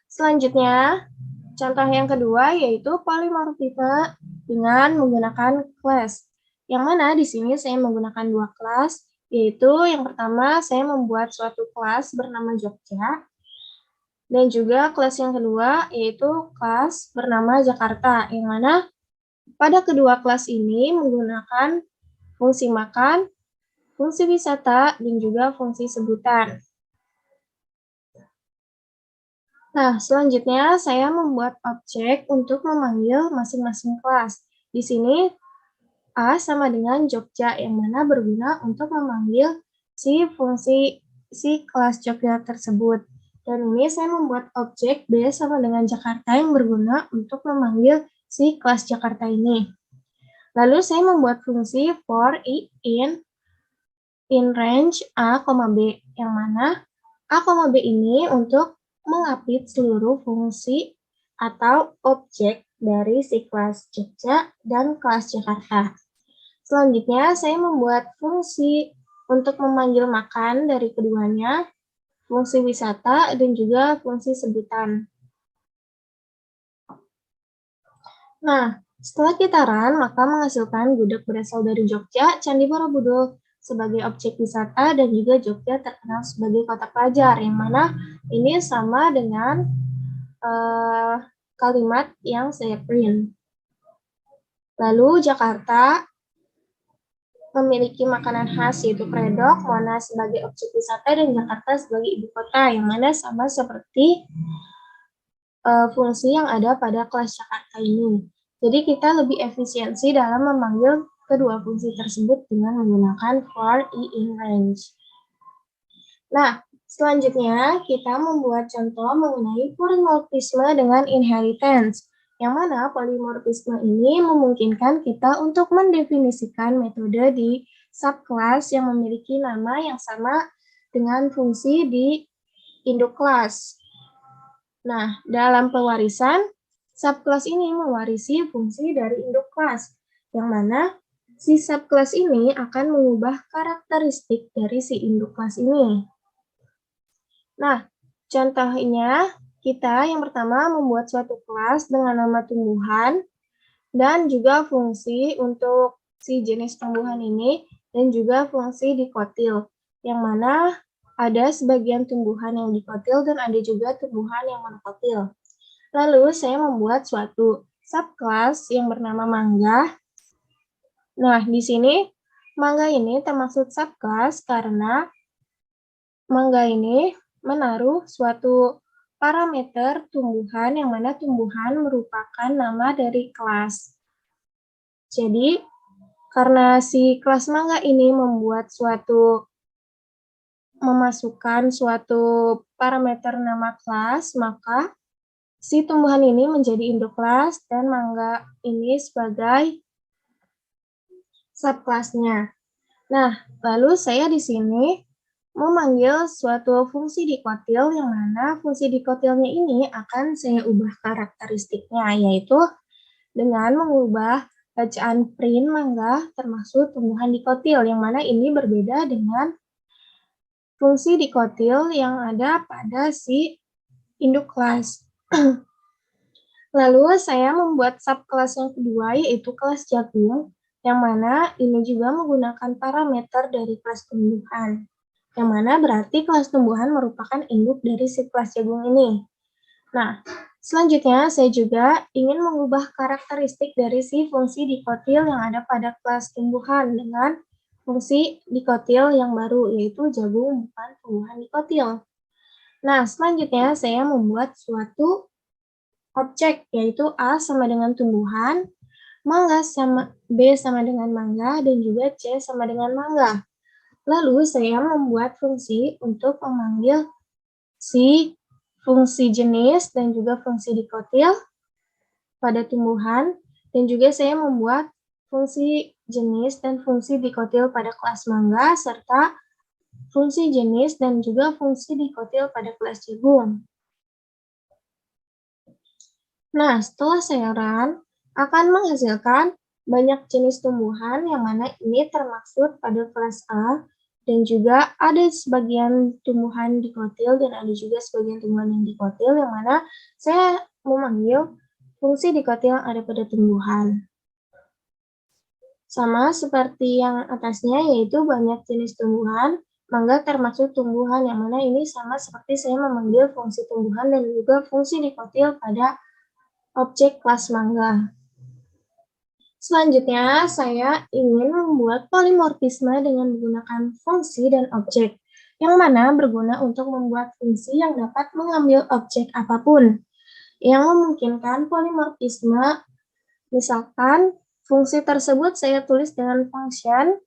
A: Selanjutnya, contoh yang kedua yaitu polimorfisme dengan menggunakan class. Yang mana di sini saya menggunakan 2 kelas, yaitu yang pertama saya membuat suatu kelas bernama Jogja, dan juga kelas yang kedua yaitu kelas bernama Jakarta, yang mana pada kedua kelas ini menggunakan fungsi makan, fungsi wisata, dan juga fungsi sebutan. Nah, selanjutnya saya membuat objek untuk memanggil masing-masing kelas. Di sini A sama dengan Jogja, yang mana berguna untuk memanggil si kelas Jogja tersebut. Dan ini saya membuat objek B sama dengan Jakarta yang berguna untuk memanggil si kelas Jakarta ini. Lalu saya membuat fungsi for in range A, B, yang mana A, B ini untuk mengupdate seluruh fungsi atau objek dari si kelas Jogja dan kelas Jakarta. Selanjutnya, saya membuat fungsi untuk memanggil makan dari keduanya, fungsi wisata, dan juga fungsi sebutan. Nah, setelah kita run, maka menghasilkan gudeg berasal dari Jogja, Candi Borobudur sebagai objek wisata, dan juga Jogja terkenal sebagai kota pelajar, yang mana ini sama dengan kalimat yang saya print. Lalu Jakarta memiliki makanan khas yaitu predok, Monas sebagai objek wisata, dan Jakarta sebagai ibu kota, yang mana sama seperti fungsi yang ada pada kelas Jakarta ini. Jadi kita lebih efisiensi dalam memanggil kedua fungsi tersebut dengan menggunakan for, i, in range. Nah, selanjutnya kita membuat contoh mengenai polimorfisme dengan inheritance, yang mana polimorfisme ini memungkinkan kita untuk mendefinisikan metode di subclass yang memiliki nama yang sama dengan fungsi di induk kelas. Nah, dalam pewarisan, subclass ini mewarisi fungsi dari induk kelas, yang mana si subclass ini akan mengubah karakteristik dari si induk kelas ini. Nah, contohnya kita yang pertama membuat suatu kelas dengan nama tumbuhan dan juga fungsi untuk si jenis tumbuhan ini dan juga fungsi dikotil, yang mana ada sebagian tumbuhan yang dikotil dan ada juga tumbuhan yang monokotil. Lalu saya membuat suatu subclass yang bernama mangga. Nah, di sini mangga ini termasuk subclass karena mangga ini menaruh suatu parameter tumbuhan yang mana tumbuhan merupakan nama dari kelas. Jadi, karena si kelas mangga ini memasukkan suatu parameter nama kelas, maka si tumbuhan ini menjadi induk kelas dan mangga ini sebagai subkelasnya. Nah, lalu saya di sini memanggil suatu fungsi dikotil, yang mana fungsi dikotilnya ini akan saya ubah karakteristiknya, yaitu dengan mengubah bacaan print mangga termasuk tumbuhan dikotil, yang mana ini berbeda dengan fungsi dikotil yang ada pada si induk kelas. Lalu saya membuat subkelas yang kedua, yaitu kelas jagung, yang mana ini juga menggunakan parameter dari kelas tumbuhan, yang mana berarti kelas tumbuhan merupakan induk dari si kelas jagung ini. Nah, selanjutnya saya juga ingin mengubah karakteristik dari si fungsi dikotil yang ada pada kelas tumbuhan dengan fungsi dikotil yang baru, yaitu jagung bukan tumbuhan dikotil. Nah, selanjutnya saya membuat suatu objek, yaitu A sama dengan tumbuhan, mangga sama B sama dengan mangga, dan juga C sama dengan mangga. Lalu saya membuat fungsi untuk memanggil si fungsi jenis dan juga fungsi dikotil pada tumbuhan, dan juga saya membuat fungsi jenis dan fungsi dikotil pada kelas mangga, serta fungsi jenis dan juga fungsi dikotil pada kelas jagung. Nah, setelah saya run, akan menghasilkan banyak jenis tumbuhan yang mana ini termaksud pada kelas A, dan juga ada sebagian tumbuhan dikotil dan ada juga sebagian tumbuhan yang dikotil, yang mana saya memanggil fungsi dikotil yang ada pada tumbuhan. Sama seperti yang atasnya, yaitu banyak jenis tumbuhan, mangga termasuk tumbuhan, yang mana ini sama seperti saya memanggil fungsi tumbuhan dan juga fungsi dikotil pada objek kelas mangga. Selanjutnya, saya ingin membuat polimorfisme dengan menggunakan fungsi dan objek, yang mana berguna untuk membuat fungsi yang dapat mengambil objek apapun, yang memungkinkan polimorfisme. Misalkan, fungsi tersebut saya tulis dengan function,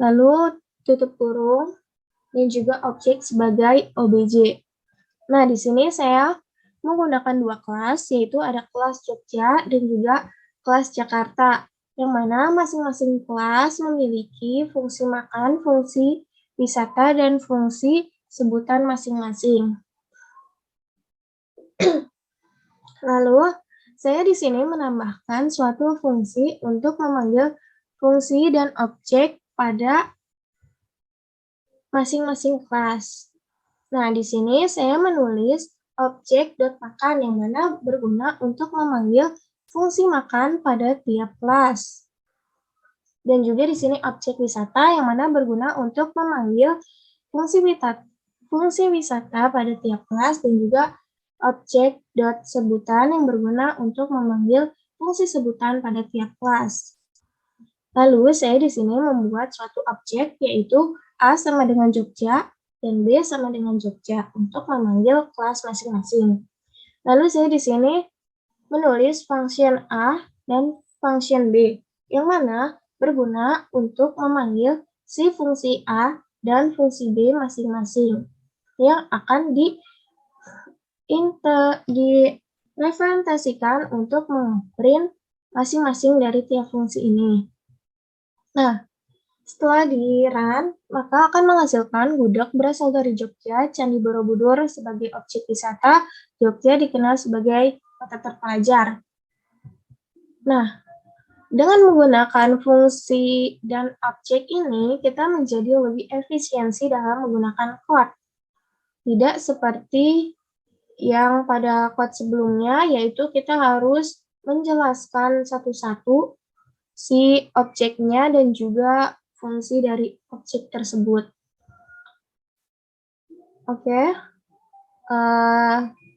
A: lalu tutup kurung, dan juga objek sebagai obj. Nah, di sini saya menggunakan dua kelas, yaitu ada kelas Jogja dan juga kelas Jakarta, yang mana masing-masing kelas memiliki fungsi makan, fungsi wisata, dan fungsi sebutan masing-masing. Lalu, saya di sini menambahkan suatu fungsi untuk memanggil fungsi dan objek pada masing-masing kelas. Nah, di sini saya menulis objek.makan, yang mana berguna untuk memanggil fungsi makan pada tiap kelas. Dan juga di sini objek wisata, yang mana berguna untuk memanggil fungsi wisata pada tiap kelas, dan juga objek.sebutan yang berguna untuk memanggil fungsi sebutan pada tiap kelas. Lalu saya di sini membuat suatu objek yaitu A sama dengan Jogja dan B sama dengan Jogja untuk memanggil kelas masing-masing. Lalu saya di sini menulis function A dan function B yang mana berguna untuk memanggil si fungsi A dan fungsi B masing-masing yang akan direpresentasikan untuk memprint masing-masing dari tiap fungsi ini. Nah, setelah di-run, maka akan menghasilkan gudeg berasal dari Jogja, Candi Borobudur sebagai objek wisata, Jogja dikenal sebagai kota terpelajar. Nah, dengan menggunakan fungsi dan objek ini, kita menjadi lebih efisiensi dalam menggunakan code. Tidak seperti yang pada code sebelumnya, yaitu kita harus menjelaskan satu-satu si objeknya dan juga fungsi dari objek tersebut. Oke,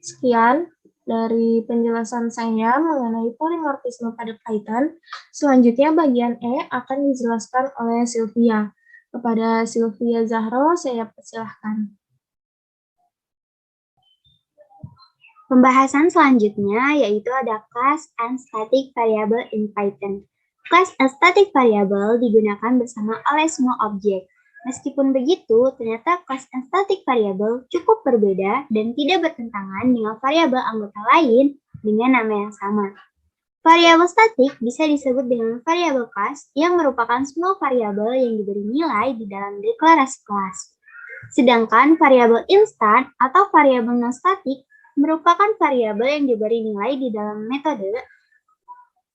A: sekian dari penjelasan saya mengenai polimorfisme pada Python. Selanjutnya bagian E akan dijelaskan oleh Sylvia. Kepada Sylvia Zahro, saya persilahkan.
D: Pembahasan selanjutnya yaitu ada class and static variable in Python. Class and static variable digunakan bersama oleh semua objek. Meskipun begitu, ternyata class and static variable cukup berbeda dan tidak bertentangan dengan variabel anggota lain dengan nama yang sama. Variabel statik bisa disebut dengan variabel class yang merupakan semua variabel yang diberi nilai di dalam deklarasi kelas. Sedangkan variabel instan atau variabel non-statik merupakan variabel yang diberi nilai di dalam metode,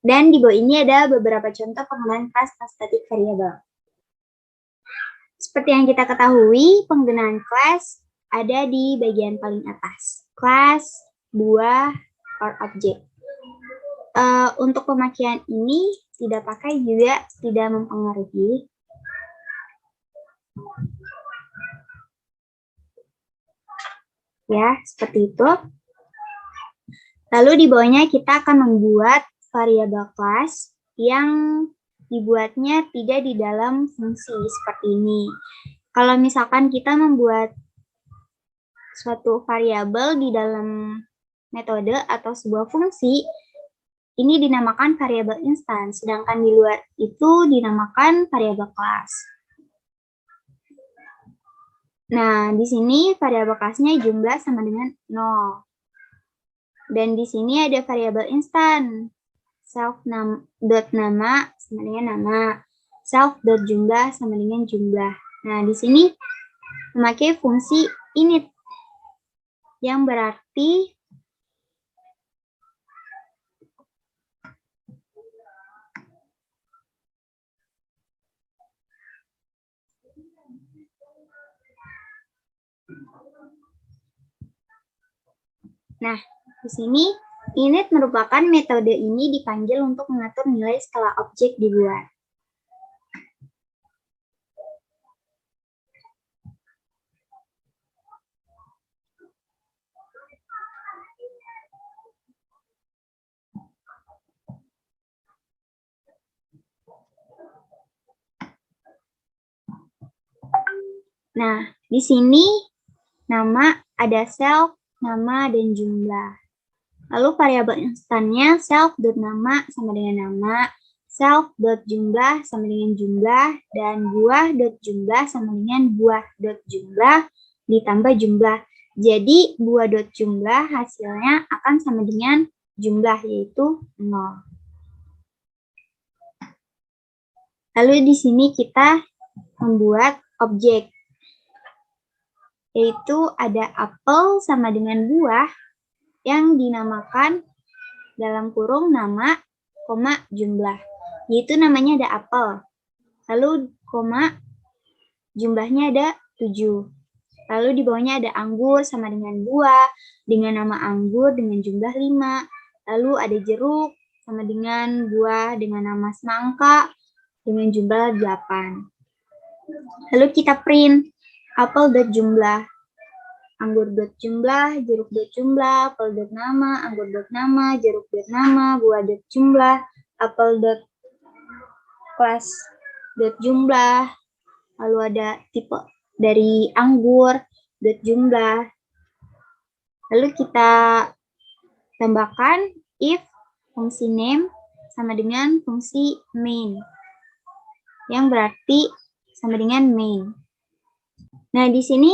D: dan di bawah ini ada beberapa contoh penggunaan class static variable. Seperti yang kita ketahui, penggunaan class ada di bagian paling atas. Class, buah, or object. Untuk pemakaian ini tidak pakai juga tidak mempengaruhi. Ya, seperti itu. Lalu di bawahnya kita akan membuat variabel class yang dibuatnya tidak di dalam fungsi seperti ini. Kalau misalkan kita membuat suatu variabel di dalam metode atau sebuah fungsi, ini dinamakan variabel instan, sedangkan di luar itu dinamakan variabel class. Nah, di sini variabel kelasnya jumlah sama dengan 0. Dan di sini ada variabel instan. Self.nama sama dengan nama. Self.jumlah sama dengan jumlah. Nah, di sini memakai fungsi init. Yang berarti nah, di sini init merupakan metode ini dipanggil untuk mengatur nilai setelah objek dibuat. Nah, di sini nama ada self, nama, dan jumlah. Lalu variabel instannya self.nama sama dengan nama, self.jumlah sama dengan jumlah, dan buah.jumlah sama dengan buah.jumlah ditambah jumlah. Jadi buah.jumlah hasilnya akan sama dengan jumlah, yaitu 0. Lalu di sini kita membuat objek, yaitu ada apel sama dengan buah yang dinamakan dalam kurung nama, koma, jumlah. Yaitu namanya ada apel. Lalu, koma, jumlahnya ada 7. Lalu di bawahnya ada anggur sama dengan buah, dengan nama anggur dengan jumlah 5. Lalu ada jeruk sama dengan buah dengan nama semangka dengan jumlah 8. Lalu kita print apel.jumlah. anggur dot jumlah, jeruk dot jumlah, apel dot nama, anggur dot nama, jeruk dot nama, buah dot jumlah, apel dot kelas dot jumlah, lalu ada tipe dari anggur dot jumlah. Lalu kita tambahkan if fungsi name sama dengan fungsi main, yang berarti sama dengan main. Nah, di sini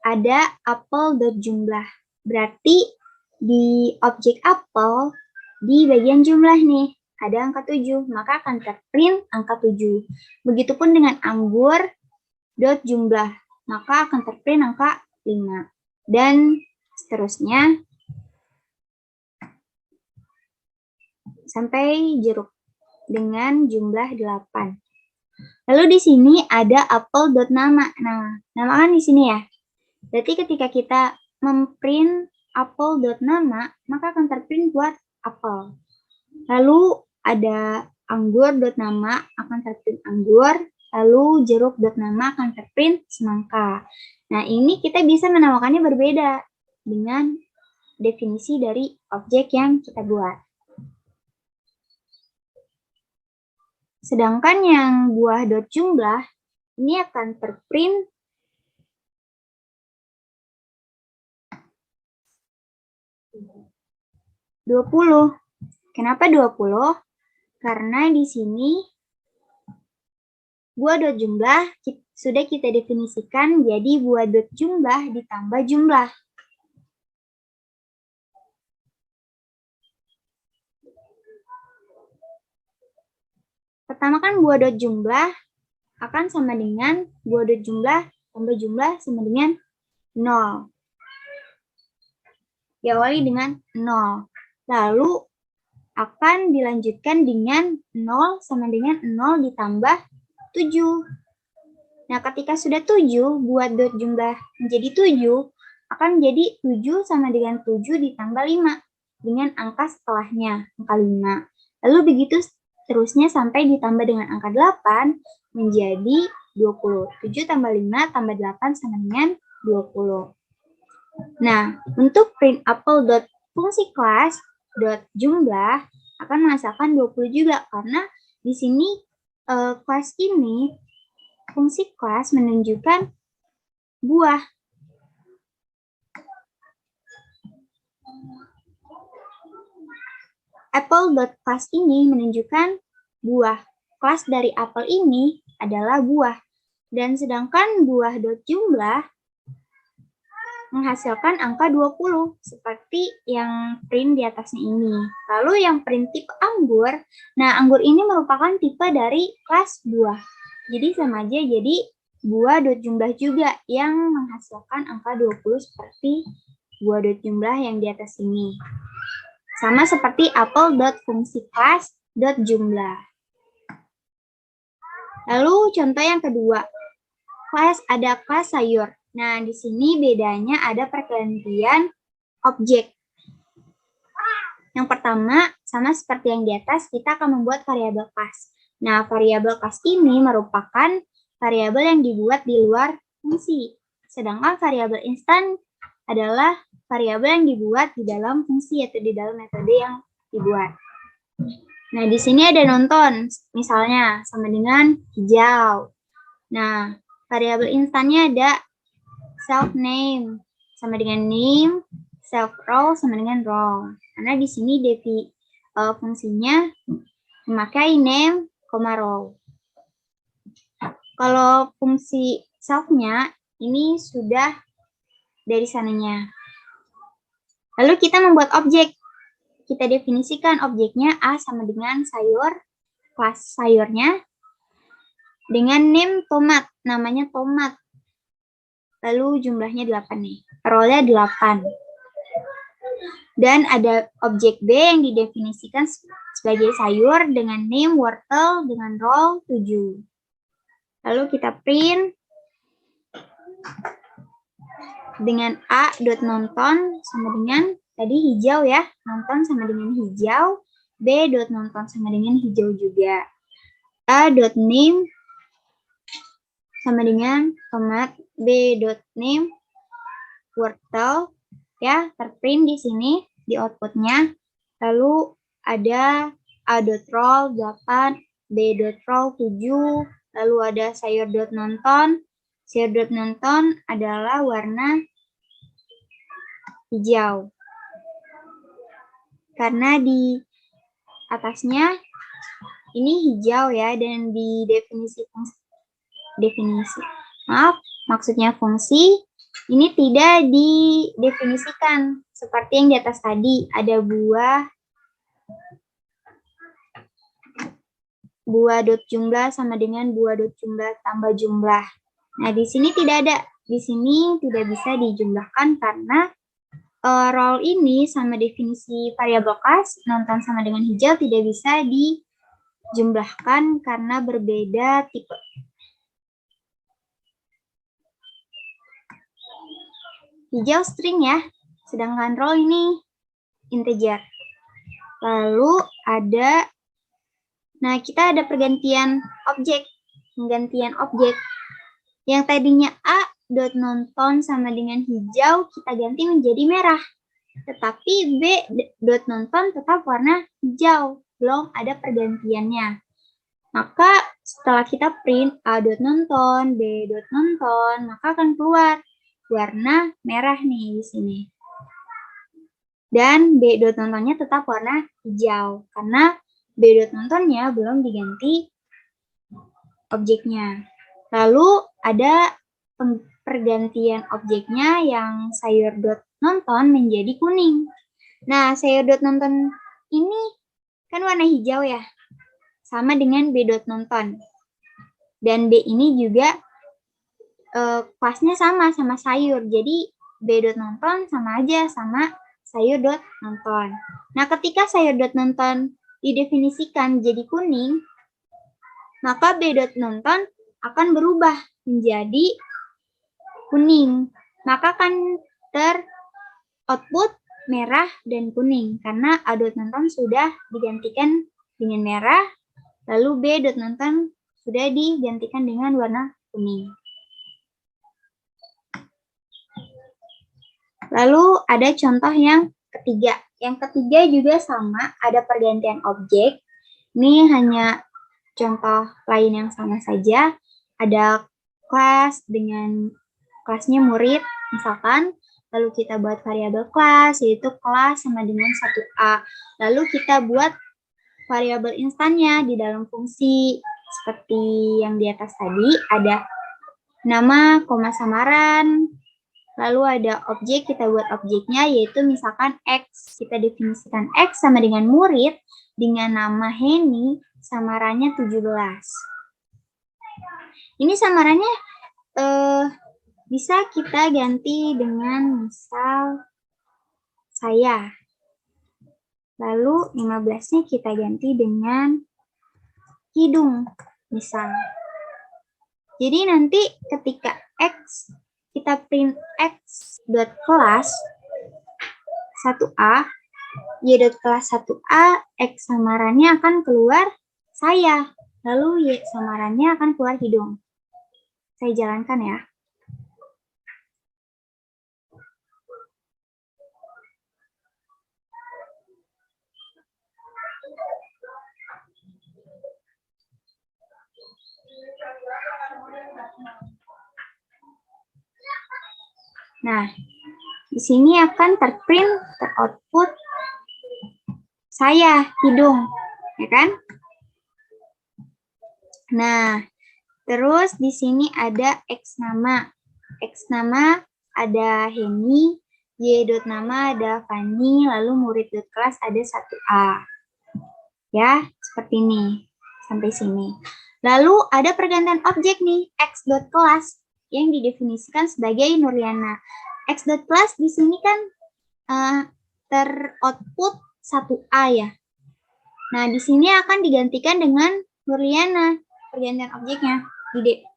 D: ada apel dot jumlah. Berarti di objek apel di bagian jumlah nih ada angka 7, maka akan terprint angka 7. Begitupun dengan anggur dot jumlah, maka akan terprint angka 5. Dan seterusnya sampai jeruk dengan jumlah 8. Lalu di sini ada apel dot nama. Nah, nama kan di sini ya. Berarti ketika kita memprint apel dot nama, maka akan terprint buat apel. Lalu ada anggur dot nama akan terprint anggur. Lalu jeruk dot nama akan terprint semangka. Nah, ini kita bisa menamakannya berbeda dengan definisi dari objek yang kita buat. Sedangkan yang buah dot jumlah ini akan terprint (20). Kenapa 20? Karena di sini buah dot jumlah sudah kita definisikan jadi buah dot jumlah ditambah jumlah. Pertama kan buah dot jumlah akan sama dengan buah dot jumlah tambah jumlah sama dengan 0. Diawali dengan 0. Lalu akan dilanjutkan dengan 0 sama dengan 0 ditambah 7. Nah, ketika sudah 7, buat dot jumlah menjadi 7, akan menjadi 7 sama dengan 7 ditambah 5 dengan angka setelahnya, angka 5. Lalu begitu terusnya sampai ditambah dengan angka 8 menjadi 20. 7 tambah 5 tambah 8 sama dengan 20. Nah, untuk print apel dot fungsi kelas dot jumlah akan menghasilkan 20 juga, karena di sini kelas ini fungsi kelas menunjukkan buah. Apel dot class ini menunjukkan buah. Kelas dari apel ini adalah buah. Dan sedangkan buah dot jumlah menghasilkan angka 20 seperti yang print di atasnya ini. Lalu yang print tipe anggur, nah anggur ini merupakan tipe dari kelas buah. Jadi sama aja jadi buah dot jumlah juga yang menghasilkan angka 20 seperti buah dot jumlah yang di atas ini. Sama seperti apel dot fungsi kelas dot jumlah. Lalu contoh yang kedua, ada kelas sayur. Nah, di sini bedanya ada pergantian objek. Yang pertama, sama seperti yang di atas, kita akan membuat variabel kelas. Nah, variabel kelas ini merupakan variabel yang dibuat di luar fungsi. Sedangkan variabel instan adalah variabel yang dibuat di dalam fungsi atau di dalam metode yang dibuat. Nah, di sini ada nonton, misalnya sama dengan hijau. Nah, variabel instannya ada self name sama dengan name, self role sama dengan role. Karena di sini fungsinya memakai name, role. Kalau fungsi self-nya ini sudah dari sananya. Lalu kita membuat objek. Kita definisikan objeknya A sama dengan sayur, kelas sayurnya, dengan name tomat, namanya tomat. Lalu jumlahnya 8 nih, role-nya 8. Dan ada objek B yang didefinisikan sebagai sayur dengan name wortel dengan role 7. Lalu kita print dengan A dot nonton sama dengan tadi hijau ya, nonton sama dengan hijau, B dot nonton sama dengan hijau juga. A dot name sama dengan tomat, B dot name wortel ya, terprint di sini di outputnya. Lalu ada a.roll 8, b.roll 7, lalu ada sayur.nonton. Sayur.nonton adalah warna hijau. Karena di atasnya ini hijau ya, dan di maksudnya fungsi ini tidak didefinisikan seperti yang di atas tadi. Ada buah dot jumlah sama dengan buah dot jumlah tambah jumlah. Nah, di sini tidak ada. Di sini tidak bisa dijumlahkan karena roll ini sama definisi variabel kelas, nonton sama dengan hijau tidak bisa dijumlahkan karena berbeda tipe. Hijau string ya, sedangkan roll ini integer. Lalu kita ada pergantian objek. Yang tadinya a.nonton sama dengan hijau, kita ganti menjadi merah. Tetapi b.nonton tetap warna hijau, belum ada pergantiannya. Maka setelah kita print a.nonton, b.nonton, maka akan keluar warna merah nih di sini. Dan b.nontonnya tetap warna hijau, karena b.nontonnya belum diganti objeknya. Lalu ada pergantian objeknya yang sayur.nonton menjadi kuning. Nah, sayur.nonton ini kan warna hijau ya, sama dengan b.nonton. Dan b ini juga kelasnya sama sayur. Jadi b.nonton sama aja sama sayur.nonton. Nah, ketika sayur.nonton didefinisikan jadi kuning, maka b.nonton akan berubah menjadi kuning. Maka akan teroutput merah dan kuning karena a.nonton sudah digantikan dengan merah, lalu b.nonton sudah digantikan dengan warna kuning. Lalu ada contoh yang ketiga. Yang ketiga juga sama, ada pergantian objek. Ini hanya contoh lain yang sama saja. Ada kelas dengan kelasnya murid, misalkan. Lalu kita buat variabel kelas, yaitu kelas sama dengan 1A. Lalu kita buat variabel instannya di dalam fungsi. Seperti yang di atas tadi, ada nama, koma samaran. Lalu ada objek, kita buat objeknya, yaitu misalkan X. Kita definisikan X sama dengan murid, dengan nama Heni, samarannya 17. Ini samarannya bisa kita ganti dengan misal saya. Lalu 15-nya kita ganti dengan hidung, misal. Jadi nanti ketika X, kita print X.class 1A, Y.class 1A, X samarannya akan keluar saya. Lalu Y samarannya akan keluar hidung. Saya jalankan ya. Nah, di sini akan teroutput saya, hidung, ya kan? Nah, terus di sini ada X nama. X nama ada Heni, Y.nama ada Fani, lalu murid.kelas ada 1A. Ya, seperti ini. Sampai sini. Lalu ada pergantian objek nih, X.class yang didefinisikan sebagai Nurliana. X.class di sini kan teroutput 1A ya. Nah, di sini akan digantikan dengan Nurliana, pergantian objeknya,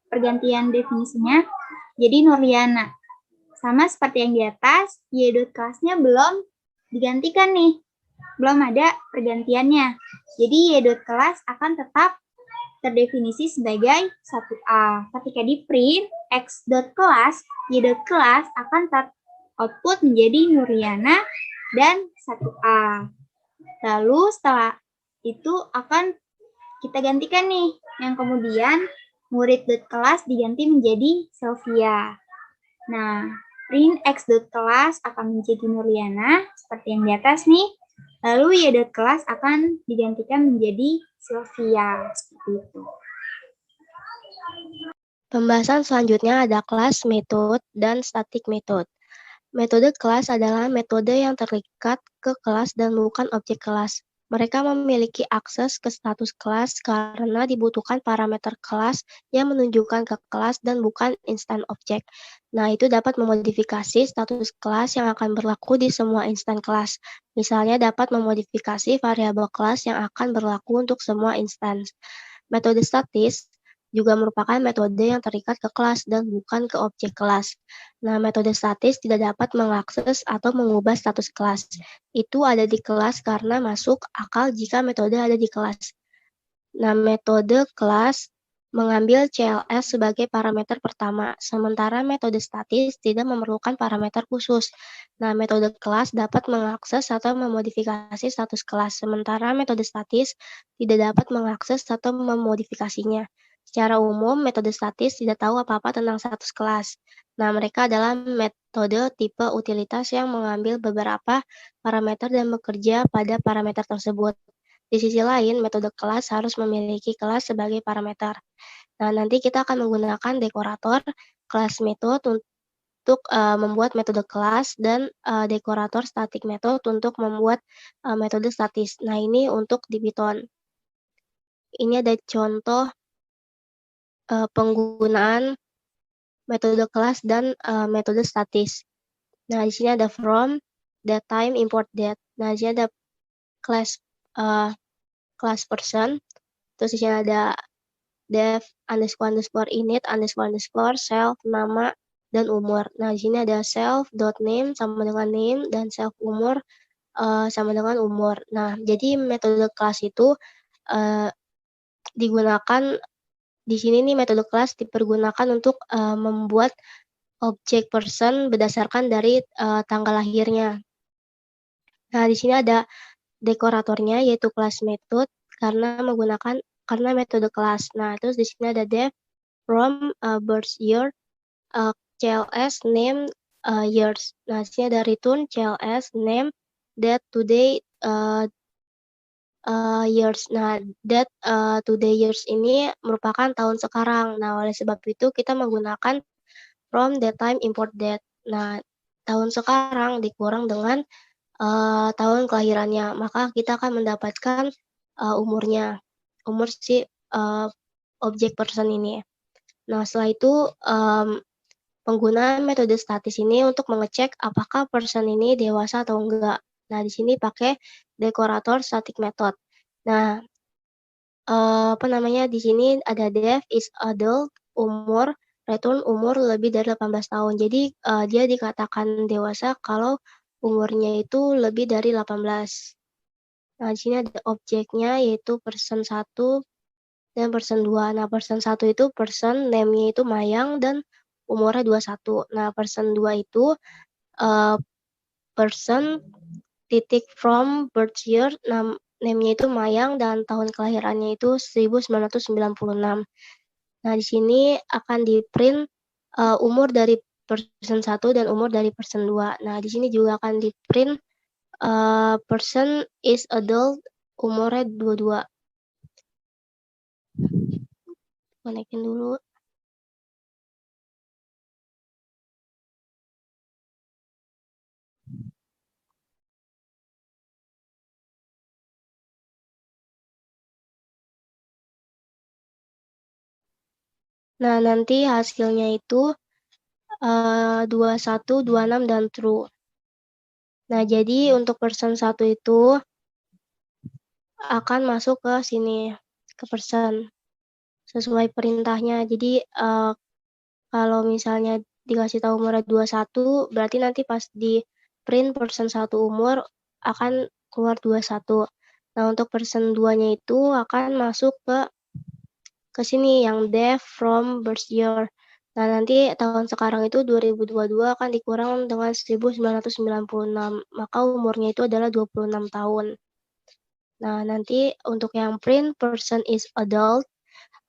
D: pergantian definisinya jadi Nurliana. Sama seperti yang di atas, Y.class-nya belum digantikan nih. Belum ada pergantiannya. Jadi Y.class akan tetap terdefinisi sebagai 1A. Ketika di print X.class, Y.class akan output menjadi Nurliana dan 1A. Lalu setelah itu akan kita gantikan nih, yang kemudian murid.kelas diganti menjadi Sylvia. Nah, print x.kelas akan menjadi Nurliana, seperti yang di atas nih. Lalu y.kelas akan digantikan menjadi Sylvia, seperti itu.
C: Pembahasan selanjutnya ada kelas, method, dan static method. Metode kelas adalah metode yang terikat ke kelas dan bukan objek kelas. Mereka memiliki akses ke status kelas karena dibutuhkan parameter kelas yang menunjukkan ke kelas dan bukan instan objek. Nah, itu dapat memodifikasi status kelas yang akan berlaku di semua instan kelas. Misalnya dapat memodifikasi variabel kelas yang akan berlaku untuk semua instance. Metode statis juga merupakan metode yang terikat ke kelas dan bukan ke objek kelas. Nah, metode statis tidak dapat mengakses atau mengubah status kelas. Itu ada di kelas karena masuk akal jika metode ada di kelas. Nah, metode kelas mengambil CLS sebagai parameter pertama, sementara metode statis tidak memerlukan parameter khusus. Nah, metode kelas dapat mengakses atau memodifikasi status kelas, sementara metode statis tidak dapat mengakses atau memodifikasinya. Secara umum, metode statis tidak tahu apa-apa tentang status kelas. Nah, mereka adalah metode tipe utilitas yang mengambil beberapa parameter dan bekerja pada parameter tersebut. Di sisi lain, metode kelas harus memiliki kelas sebagai parameter. Nah, nanti kita akan menggunakan dekorator kelas method untuk membuat metode kelas dan dekorator static method untuk membuat metode statis. Nah, ini untuk di Python. Ini ada contoh penggunaan metode kelas dan metode statis. Nah, di sini ada from, datetime, import date. Nah, di sini ada class person. Terus di sini ada dev _ init _ self, nama, dan umur. Nah, di sini ada self.name sama dengan name dan self umur sama dengan umur. Nah, jadi metode kelas itu digunakan di sini nih, metode kelas dipergunakan untuk membuat objek person berdasarkan dari tanggal lahirnya. Nah, di sini ada dekoratornya yaitu class method karena metode kelas. Nah, terus di sini ada def from birth year, CLS name years. Nah, di sini ada return CLS name date today years. Nah, date today years ini merupakan tahun sekarang. Nah, oleh sebab itu kita menggunakan from datetime import date. Nah, tahun sekarang dikurang dengan tahun kelahirannya, maka kita akan mendapatkan umurnya, umur si objek person ini. Nah, setelah itu penggunaan metode statis ini untuk mengecek apakah person ini dewasa atau enggak. Nah, di sini pakai dekorator static method. Nah, di sini ada def is adult, umur, return umur lebih dari 18 tahun. Jadi dia dikatakan dewasa kalau umurnya itu lebih dari 18. Nah, di sini ada objeknya yaitu person 1 dan person 2. Nah, person 1 itu person, name-nya itu Mayang dan umurnya 21. Nah, person 2 itu person titik from birth year, name-nya itu Mayang dan tahun kelahirannya itu 1996. Nah, di sini akan di-print umur dari person 1 dan umur dari person 2. Nah, di sini juga akan di-print person is adult, umurnya 22. Konekin dulu. Nah, nanti hasilnya itu 21, 26, dan true. Nah, jadi untuk person 1 itu akan masuk ke sini, ke person, sesuai perintahnya. Jadi, kalau misalnya dikasih tahu umurnya 21, berarti nanti pas di print person 1 umur akan keluar 21. Nah, untuk person 2-nya itu akan masuk ke sini yang def from birth year. Nah, nanti tahun sekarang itu 2022 kan dikurang dengan 1996, maka umurnya itu adalah 26 tahun. Nah, nanti untuk yang print person is adult,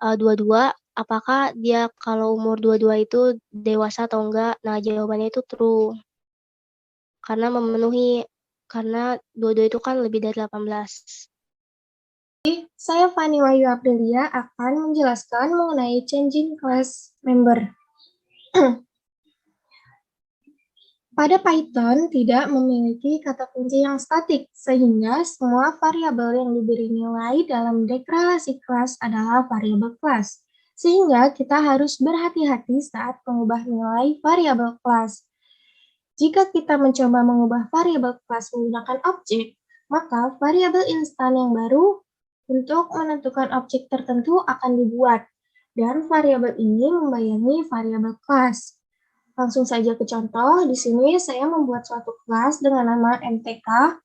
C: 22, apakah dia kalau umur 22 itu dewasa atau enggak? Nah, jawabannya itu true. Karena memenuhi, karena 22 itu kan lebih dari 18.
A: Saya Fani Wahyu Aprilia akan menjelaskan mengenai changing class member. Pada Python tidak memiliki kata kunci yang statik, sehingga semua variabel yang diberi nilai dalam deklarasi kelas adalah variabel kelas. Sehingga kita harus berhati-hati saat mengubah nilai variabel kelas. Jika kita mencoba mengubah variabel kelas menggunakan objek, maka variabel instan yang baru untuk menentukan objek tertentu akan dibuat, dan variabel ini membayangi variabel kelas. Langsung saja ke contoh, di sini saya membuat suatu kelas dengan nama MTK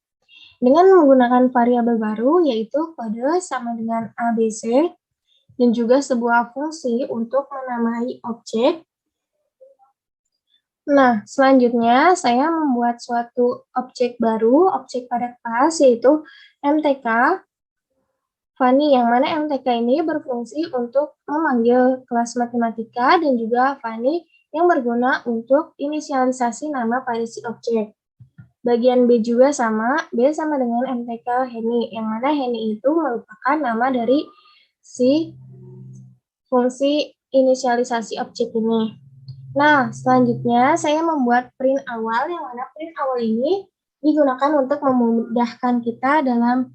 A: dengan menggunakan variabel baru yaitu kode sama dengan ABC dan juga sebuah fungsi untuk menamai objek. Nah, selanjutnya saya membuat suatu objek baru, objek pada kelas yaitu MTK Fani, yang mana MTK ini berfungsi untuk memanggil kelas matematika dan juga Fani yang berguna untuk inisialisasi nama pada si objek. Bagian B juga sama, B sama dengan MTK Heni, yang mana Heni itu merupakan nama dari si fungsi inisialisasi objek ini. Nah, selanjutnya saya membuat print awal, yang mana print awal ini digunakan untuk memudahkan kita dalam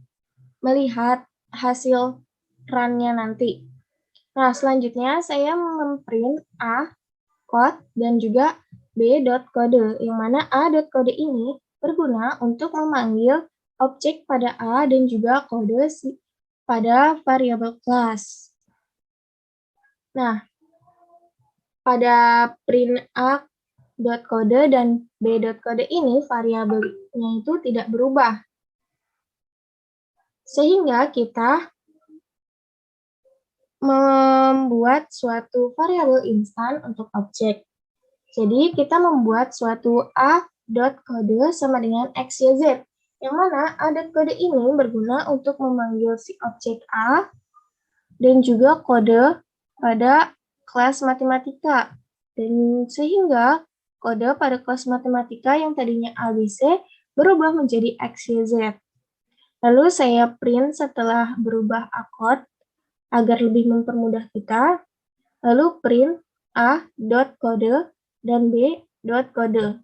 A: melihat hasil run-nya nanti. Nah, selanjutnya saya memprint A code dan juga B.code, yang mana A.code ini berguna untuk memanggil objek pada A dan juga kode pada variabel kelas. Nah, pada print A.code dan B.code ini variabelnya itu tidak berubah. Sehingga kita membuat suatu variabel instan untuk objek. Jadi kita membuat suatu A.code sama dengan XYZ, yang mana A.code ini berguna untuk memanggil si objek A dan juga kode pada kelas matematika. Dan sehingga kode pada kelas matematika yang tadinya ABC berubah menjadi XYZ. Lalu saya print setelah berubah akod agar lebih mempermudah kita. Lalu print A.code dan B.code.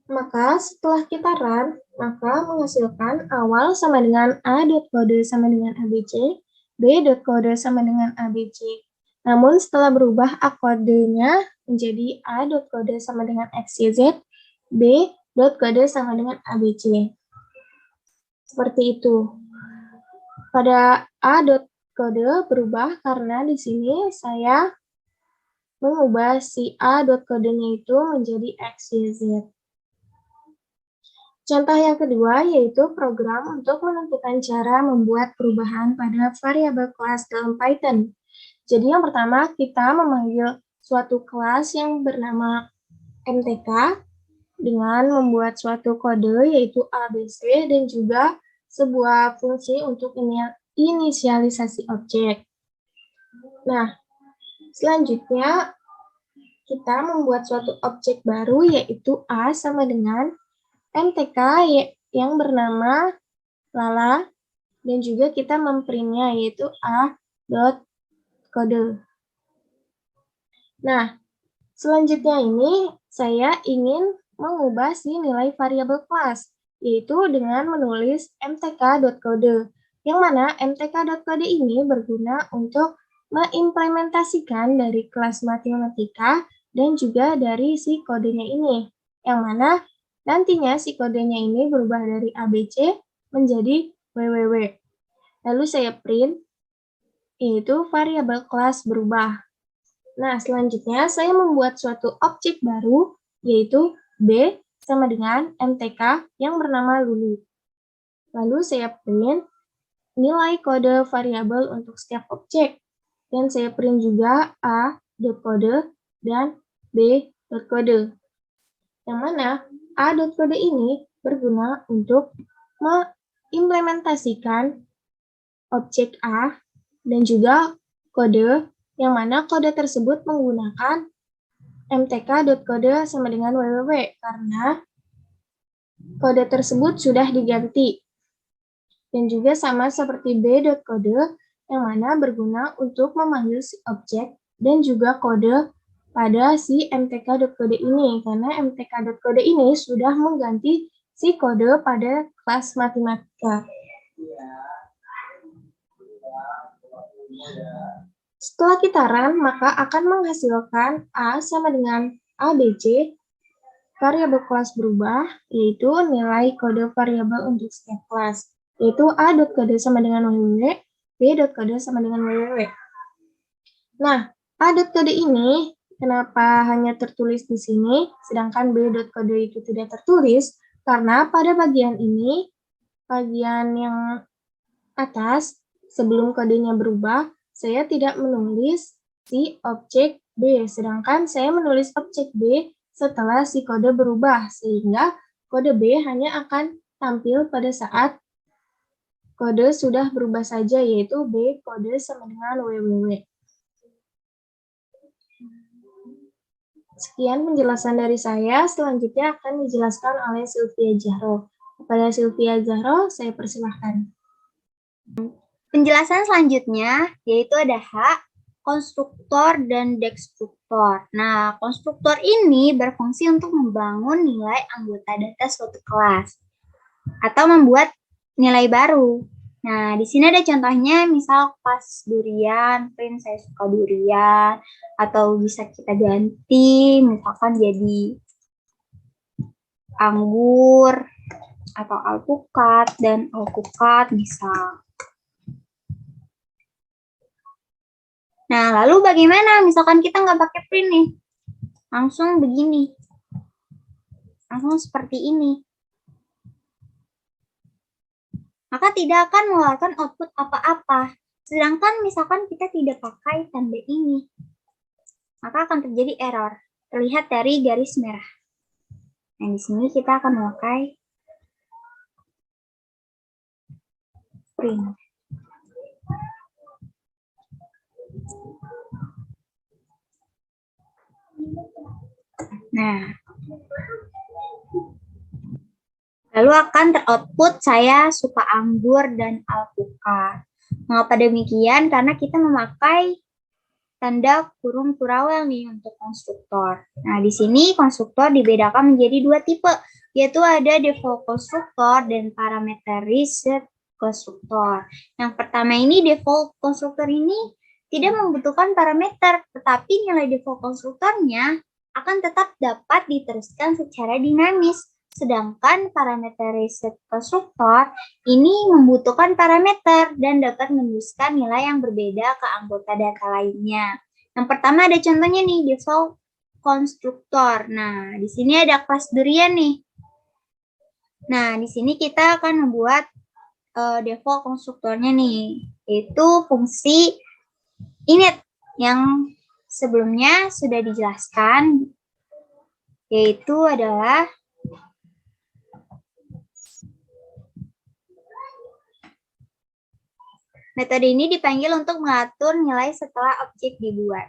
A: Maka setelah kita run, maka menghasilkan awal sama dengan A.code sama dengan ABC, B.code sama dengan ABC. Namun setelah berubah akodenya menjadi A.code sama dengan XYZ, B.code sama dengan ABC. Seperti itu. Pada A.code berubah karena di sini saya mengubah si A.code-nya itu menjadi XYZ. Contoh yang kedua yaitu program untuk menentukan cara membuat perubahan pada variabel kelas dalam Python. Jadi yang pertama kita memanggil suatu kelas yang bernama MTK dengan membuat suatu kode yaitu ABC dan juga sebuah fungsi untuk inisialisasi objek. Nah, selanjutnya kita membuat suatu objek baru yaitu A sama dengan MTK yang bernama Lala dan juga kita memprintnya yaitu A.code. Nah, selanjutnya ini saya ingin mengubah si nilai variabel kelas, yaitu dengan menulis mtk.code, yang mana mtk.code ini berguna untuk mengimplementasikan dari kelas matematika dan juga dari si kodenya ini, yang mana nantinya si kodenya ini berubah dari ABC menjadi www. Lalu saya print, yaitu variabel kelas berubah. Nah, selanjutnya saya membuat suatu objek baru, yaitu B sama dengan MTK yang bernama Lulu. Lalu saya print nilai kode variabel untuk setiap objek. Dan saya print juga a.kode dan b.kode. Yang mana a.kode ini berguna untuk mengimplementasikan objek A dan juga kode, yang mana kode tersebut menggunakan mtk.kode sama dengan www karena kode tersebut sudah diganti. Dan juga sama seperti b.kode yang mana berguna untuk memanggil si objek dan juga kode pada si mtk.kode ini, karena mtk.kode ini sudah mengganti si kode pada kelas matematika. Setelah kita run, maka akan menghasilkan A sama dengan ABC, variabel kelas berubah, yaitu nilai kode variabel untuk setiap kelas, yaitu A.kode sama dengan www, B.kode sama dengan www. Nah, A.kode ini kenapa hanya tertulis di sini, sedangkan B.kode itu tidak tertulis? Karena pada bagian ini, bagian yang atas, sebelum kodenya berubah, saya tidak menulis si objek B, sedangkan saya menulis objek B setelah si kode berubah, sehingga kode B hanya akan tampil pada saat kode sudah berubah saja, yaitu B kode sama dengan www. Sekian penjelasan dari saya, selanjutnya akan dijelaskan oleh Sylvia Zahro. Kepada Sylvia Zahro, saya persilahkan.
D: Penjelasan selanjutnya yaitu ada konstruktor dan destruktor. Nah, konstruktor ini berfungsi untuk membangun nilai anggota data suatu kelas atau membuat nilai baru. Nah, di sini ada contohnya, misal kelas durian, print saya suka durian, atau bisa kita ganti, misalkan jadi anggur, atau alpukat, dan alpukat misal. Nah, lalu bagaimana? Misalkan kita nggak pakai print nih. Langsung begini. Langsung seperti ini. Maka tidak akan mengeluarkan output apa-apa. Sedangkan misalkan kita tidak pakai tanda ini. Maka akan terjadi error. Terlihat dari garis merah. Nah, di sini kita akan memakai print. Nah, lalu akan teroutput saya suka anggur dan alpukat. Mengapa demikian? Karena kita memakai tanda kurung kurawel nih untuk konstruktor. Nah, di sini konstruktor dibedakan menjadi dua tipe, yaitu ada default konstruktor dan parameterized konstruktor. Yang pertama ini default konstruktor ini tidak membutuhkan parameter, tetapi nilai default konstruktornya akan tetap dapat diteruskan secara dinamis. Sedangkan parameterized konstruktor ini membutuhkan parameter dan dapat menuliskan nilai yang berbeda ke anggota data lainnya. Yang pertama ada contohnya nih, default konstruktor. Nah, di sini ada kelas durian nih. Nah, di sini kita akan membuat default konstruktornya nih, yaitu fungsi init yang sebelumnya sudah dijelaskan, yaitu adalah metode ini dipanggil untuk mengatur nilai setelah objek dibuat.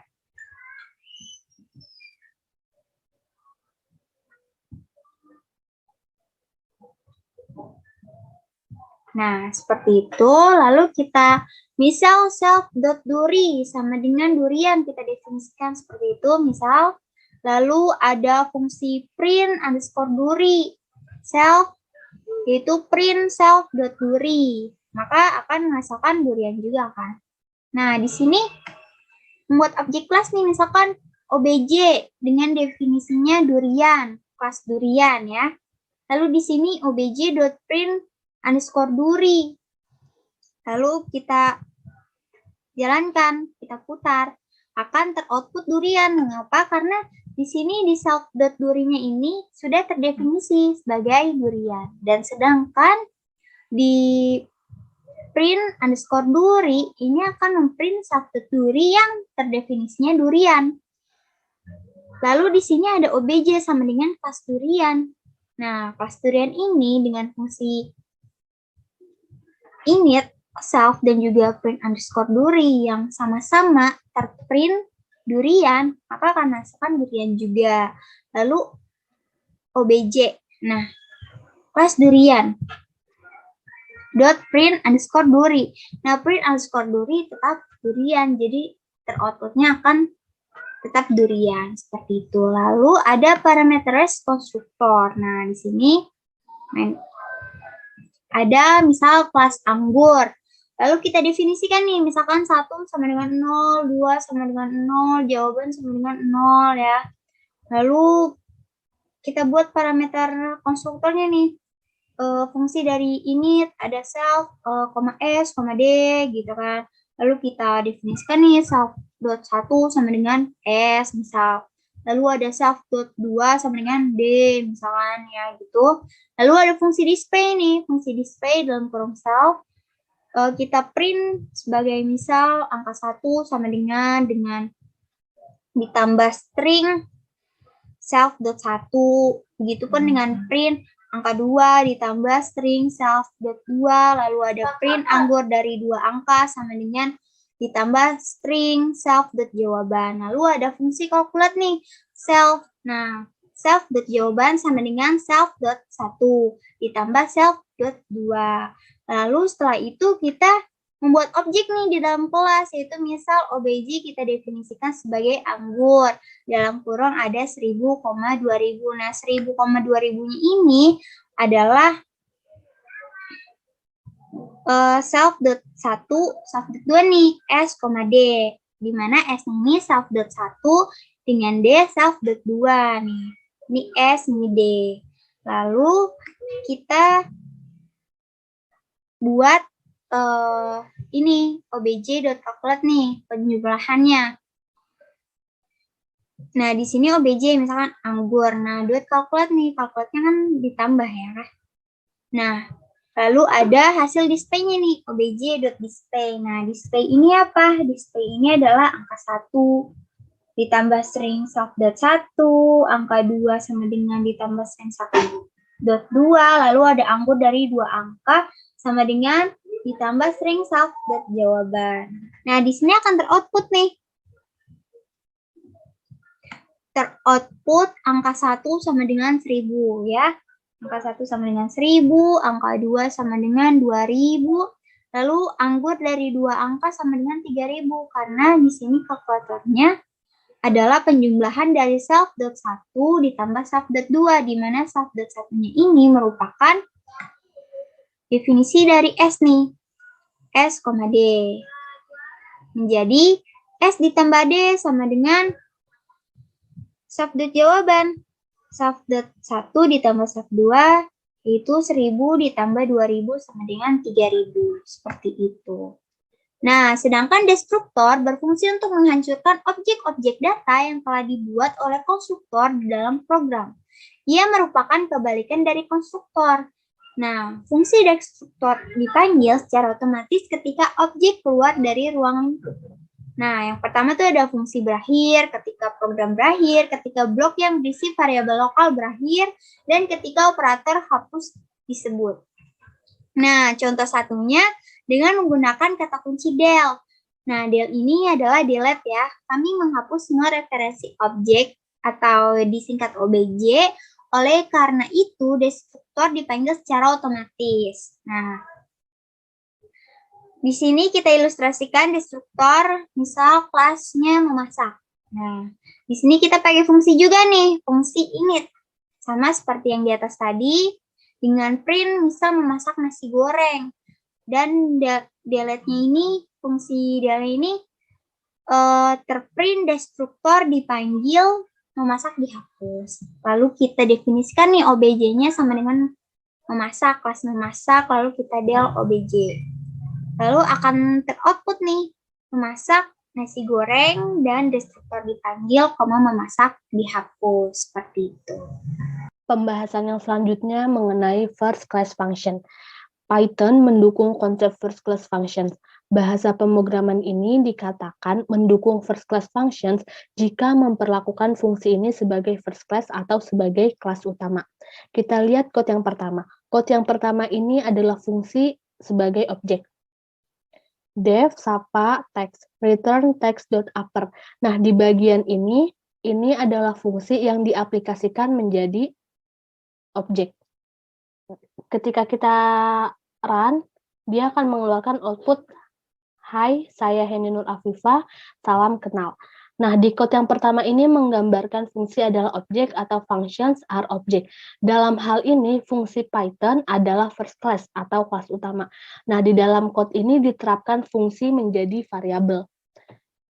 D: Nah, seperti itu. Lalu kita misal self.duri sama dengan durian, kita definisikan seperti itu. Misal, lalu ada fungsi print underscore duri self, yaitu print self.duri. Maka akan menghasilkan durian juga kan. Nah, di sini membuat objek kelas nih, misalkan obj dengan definisinya durian, kelas durian ya. Lalu di sini obj.print underscore duri. Lalu kita jalankan, kita putar, akan teroutput durian. Mengapa? Karena di sini di self.durinya ini sudah terdefinisi sebagai durian. Dan sedangkan di .print_duri ini akan memprint subduri yang terdefinisinya durian. Lalu di sini ada obj sama dengan kelas durian. Nah, kelas durian ini dengan fungsi init, self, dan juga print_duri yang sama-sama terprint durian, maka akan menghasilkan durian juga. Lalu obj. Nah, kelas durian .print_duri. Nah, print_duri tetap durian, jadi teroutputnya akan tetap durian seperti itu. Lalu ada parameterized konstruktor. Nah, di sini ada misal kelas anggur. Lalu kita definisikan nih, misalkan 1 sama dengan 0, 2 sama dengan 0, jawaban sama dengan 0 ya. Lalu kita buat parameter konstruktornya nih. Fungsi dari init ada self, s, d gitu kan. Lalu kita definisikan nih self.1 sama dengan s misal. Lalu ada self.2 sama dengan d misalkan ya gitu. Lalu ada fungsi display nih. Fungsi display dalam kurung self kita print sebagai misal angka 1 sama dengan ditambah string self.1. Begitupun dengan print angka 2 ditambah string self.2, lalu ada print anggur dari 2 angka sama dengan ditambah string self.jawaban. Lalu ada fungsi calculate nih, self. Nah, self.jawaban sama dengan self.1 ditambah self.2. Lalu setelah itu kita membuat objek nih di dalam kelas, yaitu misal obj kita definisikan sebagai anggur. Dalam kurung ada 1000, 2000. Nah, 1000, 2000-nya ini adalah self.1, self.2 nih, s, d. Di mana s ini self.1 dengan d self.2 nih. Ini s, ini d. Lalu kita buat ini obj.calculate nih penjumlahannya. Nah, di sini obj misalkan anggur. Nah, .calculate nih, calculate-nya kan ditambah ya. Nah, lalu ada hasil display-nya nih, obj.display. Nah, display ini apa? Display ini adalah angka 1 ditambah string self.1, angka 2 sama dengan ditambah string self.2, lalu ada anggur dari 2 angka sama dengan ditambah string self.jawaban. Nah, di sini akan teroutput nih. Teroutput angka 1 sama dengan 1000 ya. Angka 1 sama dengan 1000, angka 2 sama dengan 2000, lalu anggur dari 2 angka sama dengan 3000 karena di sini kalkulatornya adalah penjumlahan dari self.1 ditambah self.2 di mana self.1-nya ini merupakan definisi dari S nih, S, D. Menjadi S ditambah D sama dengan self.jawaban. Self.1 ditambah self.2 yaitu 1000 ditambah 2000 sama dengan 3000. Seperti itu. Nah, sedangkan destruktor berfungsi untuk menghancurkan objek-objek data yang telah dibuat oleh konstruktor di dalam program. Ia merupakan kebalikan dari konstruktor. Nah, fungsi destruktor dipanggil secara otomatis ketika objek keluar dari ruang lingkup. Nah, yang pertama tuh ada fungsi berakhir, ketika program berakhir, ketika blok yang berisi variabel lokal berakhir, dan ketika operator hapus disebut. Nah, contoh satunya dengan menggunakan kata kunci del. Nah, del ini adalah delete ya. Kami menghapus semua referensi objek atau disingkat obj. Oleh karena itu, destruktor dipanggil secara otomatis. Nah, di sini kita ilustrasikan destruktor, misal kelasnya memasak. Nah, di sini kita pakai fungsi juga nih, fungsi init. Sama seperti yang di atas tadi, dengan print misal memasak nasi goreng. Dan delete-nya ini, fungsi delete ini terprint destruktor dipanggil memasak dihapus. Lalu kita definisikan nih obj-nya sama dengan memasak, kelas memasak, lalu kita del obj. Lalu akan teroutput nih, memasak nasi goreng dan destruktor dipanggil, memasak dihapus. Seperti itu.
B: Pembahasan yang selanjutnya mengenai first class function. Python mendukung konsep first class functions. Bahasa pemrograman ini dikatakan mendukung first class functions jika memperlakukan fungsi ini sebagai first class atau sebagai kelas utama. Kita lihat code yang pertama. Code yang pertama ini adalah fungsi sebagai objek. Def, sapa, text, return text.upper. Nah, di bagian ini adalah fungsi yang diaplikasikan menjadi objek. Ketika kita run, dia akan mengeluarkan output, "Hai, saya Henny Nur Afifah, salam kenal." Nah, di code yang pertama ini menggambarkan fungsi adalah objek atau functions are object. Dalam hal ini, fungsi Python adalah first class atau kelas utama. Nah, di dalam code ini diterapkan fungsi menjadi variabel.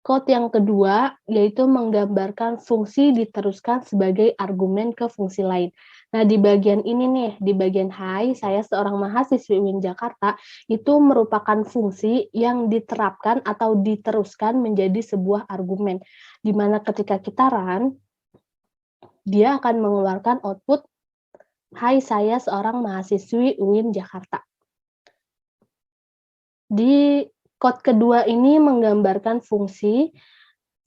B: Code yang kedua yaitu menggambarkan fungsi diteruskan sebagai argumen ke fungsi lain. Nah, di bagian ini nih, di bagian "Hai, saya seorang mahasiswi UIN Jakarta", itu merupakan fungsi yang diterapkan atau diteruskan menjadi sebuah argumen, di mana ketika kita run, dia akan mengeluarkan output, "Hai, saya seorang mahasiswi UIN Jakarta". Di code kedua ini menggambarkan fungsi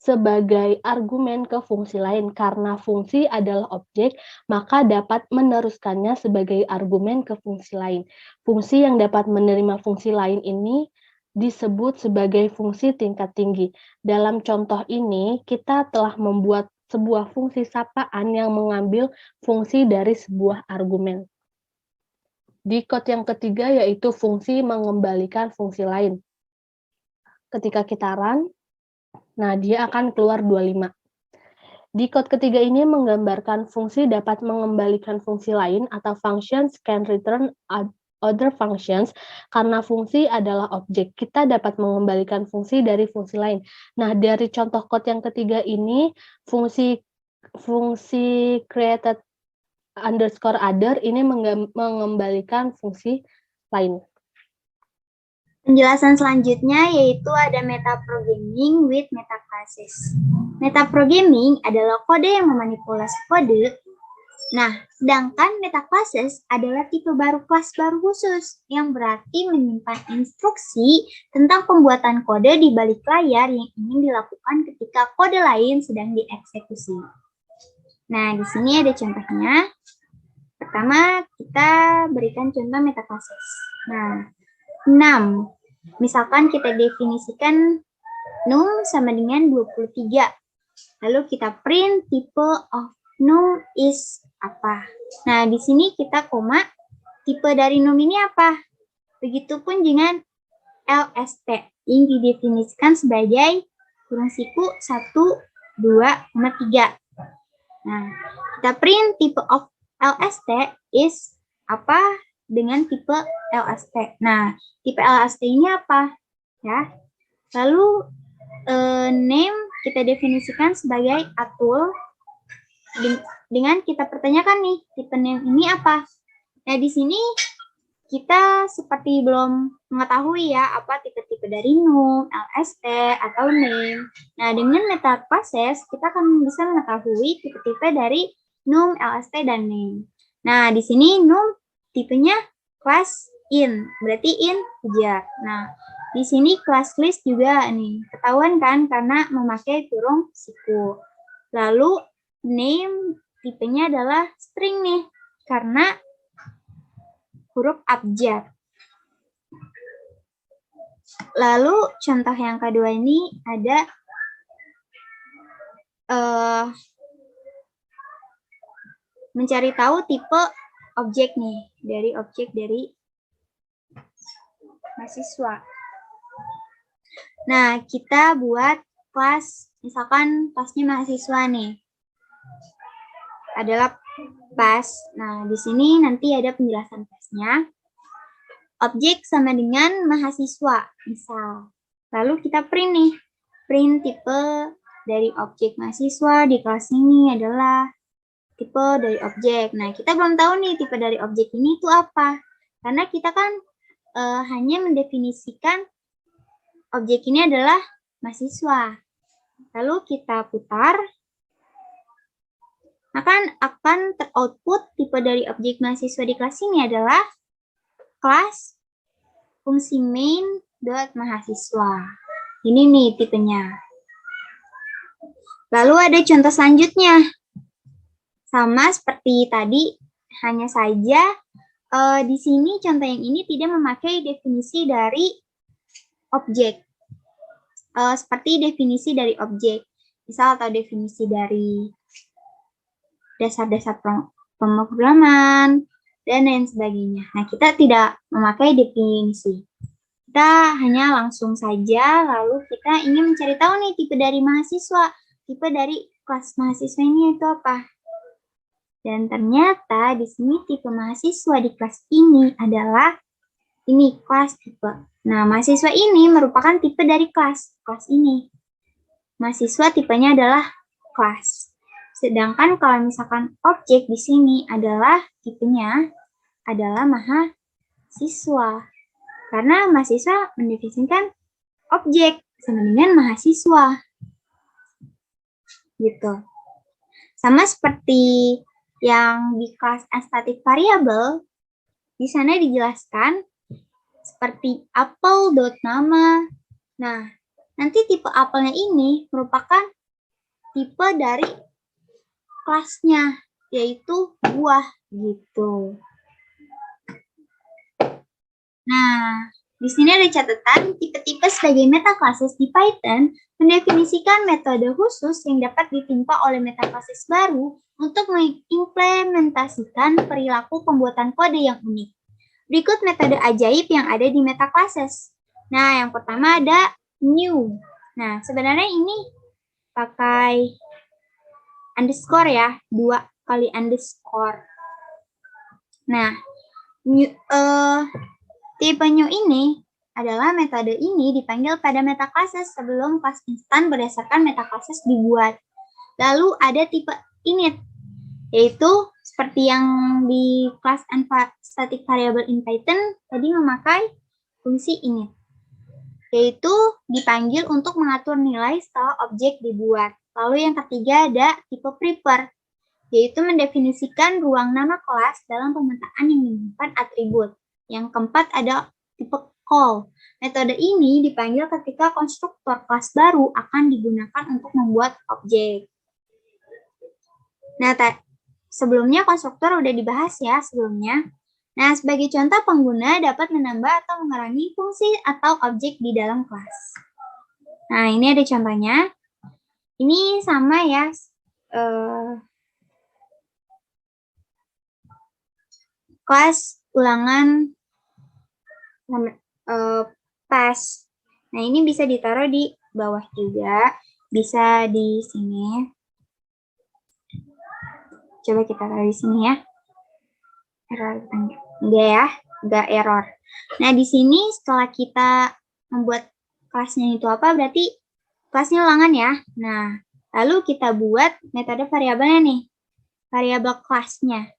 B: sebagai argumen ke fungsi lain. Karena fungsi adalah objek, maka dapat meneruskannya sebagai argumen ke fungsi lain. Fungsi yang dapat menerima fungsi lain ini disebut sebagai fungsi tingkat tinggi. Dalam contoh ini, kita telah membuat sebuah fungsi sapaan yang mengambil fungsi dari sebuah argumen. Di code yang ketiga yaitu fungsi mengembalikan fungsi lain. Ketika kita run, nah dia akan keluar 25. Di code ketiga ini menggambarkan fungsi dapat mengembalikan fungsi lain atau functions can return other functions. Karena fungsi adalah objek, kita dapat mengembalikan fungsi dari fungsi lain. Nah, dari contoh code yang ketiga ini, fungsi created underscore other ini mengembalikan fungsi lain.
D: Penjelasan selanjutnya yaitu ada metaprogramming with metaclasses. Metaprogramming adalah kode yang memanipulasi kode. Nah, sedangkan metaclasses adalah tipe baru kelas baru khusus yang berarti menyimpan instruksi tentang pembuatan kode di balik layar yang ingin dilakukan ketika kode lain sedang dieksekusi. Nah, di sini ada contohnya. Pertama, kita berikan contoh metaclasses. Nah, 6. Misalkan kita definisikan num sama dengan 23. Lalu kita print type of num is apa. Nah, di sini kita koma, tipe dari num ini apa. Begitupun dengan LST yang didefinisikan sebagai kurung siku 1, 2, 3. Nah, kita print type of LST is apa dengan tipe LST. Nah, tipe LST ini apa? Ya. Lalu name kita definisikan sebagai atul. Dengan kita pertanyakan nih, tipe name ini apa? Nah, di sini kita seperti belum mengetahui ya apa tipe-tipe dari num, LST, atau name. Nah, dengan metaclasses kita akan bisa mengetahui tipe-tipe dari num, LST, dan name. Nah, di sini num tipenya class in, berarti integer. Nah, di sini class list juga nih, ketahuan kan karena memakai kurung siku. Lalu name tipenya adalah string nih, karena huruf abjad. Lalu contoh yang kedua ini ada mencari tahu tipe objek nih, dari objek dari mahasiswa. Nah, kita buat kelas, misalkan kelasnya mahasiswa nih. Adalah pas. Nah, di sini nanti ada penjelasan pasnya. Objek sama dengan mahasiswa, misal. Lalu kita print nih. Print tipe dari objek mahasiswa di kelas ini adalah tipe dari objek. Nah, kita belum tahu nih tipe dari objek ini itu apa. Karena kita kan hanya mendefinisikan objek ini adalah mahasiswa. Lalu kita putar. Akan teroutput tipe dari objek mahasiswa di kelas ini adalah kelas fungsi main dot mahasiswa. Ini nih tipenya. Lalu ada contoh selanjutnya. Sama seperti tadi, hanya saja di sini contoh yang ini tidak memakai definisi dari objek. Seperti definisi dari objek. Misal atau definisi dari dasar-dasar pemrograman, dan lain sebagainya. Nah, kita tidak memakai definisi. Kita hanya langsung saja, lalu kita ingin mencari tahu nih tipe dari mahasiswa. Tipe dari kelas mahasiswa ini itu apa? Dan ternyata di sini tipe mahasiswa di kelas ini adalah ini kelas tipe. Nah, mahasiswa ini merupakan tipe dari kelas ini. Mahasiswa tipenya adalah kelas. Sedangkan kalau misalkan objek di sini adalah tipenya adalah mahasiswa. Karena mahasiswa mendefinisikan objek sama dengan mahasiswa. Gitu. Sama seperti yang di kelas static variable, di sana dijelaskan seperti apel.nama. Nah, nanti tipe apelnya ini merupakan tipe dari kelasnya, yaitu buah gitu. Nah, di sini ada catatan tipe-tipe sebagai metaclasses di Python mendefinisikan metode khusus yang dapat ditimpa oleh metaclasses baru untuk mengimplementasikan perilaku pembuatan kode yang unik. Berikut metode ajaib yang ada di metaclasses. Nah, yang pertama ada new. Nah, sebenarnya ini pakai underscore ya, 2 kali underscore. Nah, tipe new ini adalah metode ini dipanggil pada metaclasses sebelum kelas instan berdasarkan metaclasses dibuat. Lalu ada tipe init, yaitu seperti yang di kelas static variable in Python tadi memakai fungsi init, yaitu dipanggil untuk mengatur nilai setelah objek dibuat. Lalu yang ketiga ada tipe prepare, yaitu mendefinisikan ruang nama kelas dalam pemetaan yang menyimpan atribut. Yang keempat ada tipe call. Metode ini dipanggil ketika konstruktor kelas baru akan digunakan untuk membuat objek. Nah, sebelumnya konstruktor udah dibahas ya sebelumnya. Nah, sebagai contoh pengguna dapat menambah atau mengurangi fungsi atau objek di dalam kelas. Nah, ini ada contohnya. Ini sama ya. Kelas ulangan pas. Nah, ini bisa ditaruh di bawah juga. Bisa di sini. Coba kita taruh di sini ya. Error enggak ya, enggak error. Nah, di sini setelah kita membuat kelasnya itu apa, berarti kelasnya ulangan ya. Nah, lalu kita buat metode variabelnya nih. Variabel kelasnya.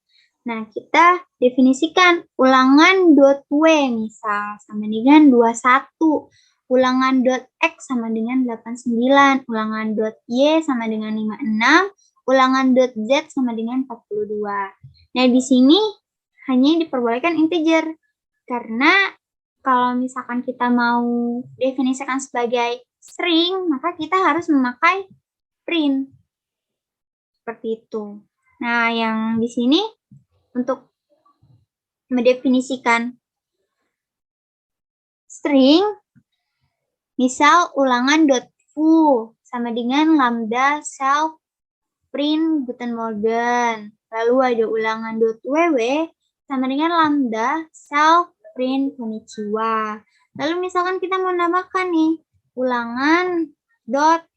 D: Nah, kita definisikan ulangan.w misal sama dengan 21. Ulangan.x sama dengan 89. Ulangan.y sama dengan 56. Ulangan.z sama dengan 42. Nah, di sini hanya diperbolehkan integer. Karena kalau misalkan kita mau definisikan sebagai string, maka kita harus memakai print. Seperti itu. Nah, yang di sini untuk mendefinisikan string, misal ulangan.foo sama dengan lambda self print Guten Morgen. Lalu ada ulangan.ww sama dengan lambda self print konnichiwa. Lalu misalkan kita mau nambahkan nih ulangan dot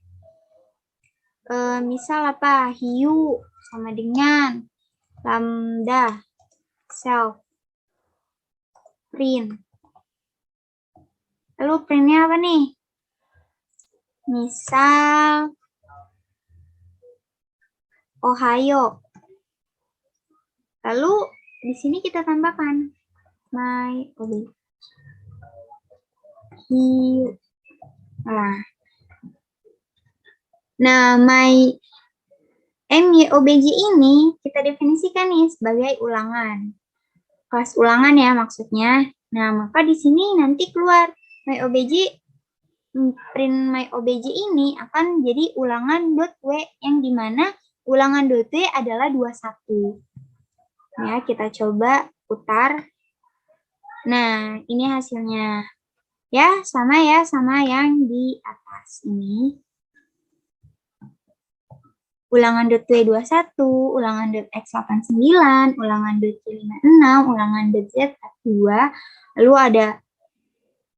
D: misal apa hiu sama dengan lambda self print. Lalu printnya apa nih? Misal Ohio. Lalu di sini kita tambahkan my object. Nah, my MYOBJ ini kita definisikan nih sebagai ulangan. kelas ulangan ya maksudnya. Nah, maka di sini nanti keluar myObj, print myObj ini akan jadi ulangan.w yang dimana ulangan.w adalah 21. Ya, kita coba putar. Nah, ini hasilnya. Ya, sama yang di atas ini. Ulangan.w21, ulangan.x89, ulangan.y56, ulangan.z42, lalu ada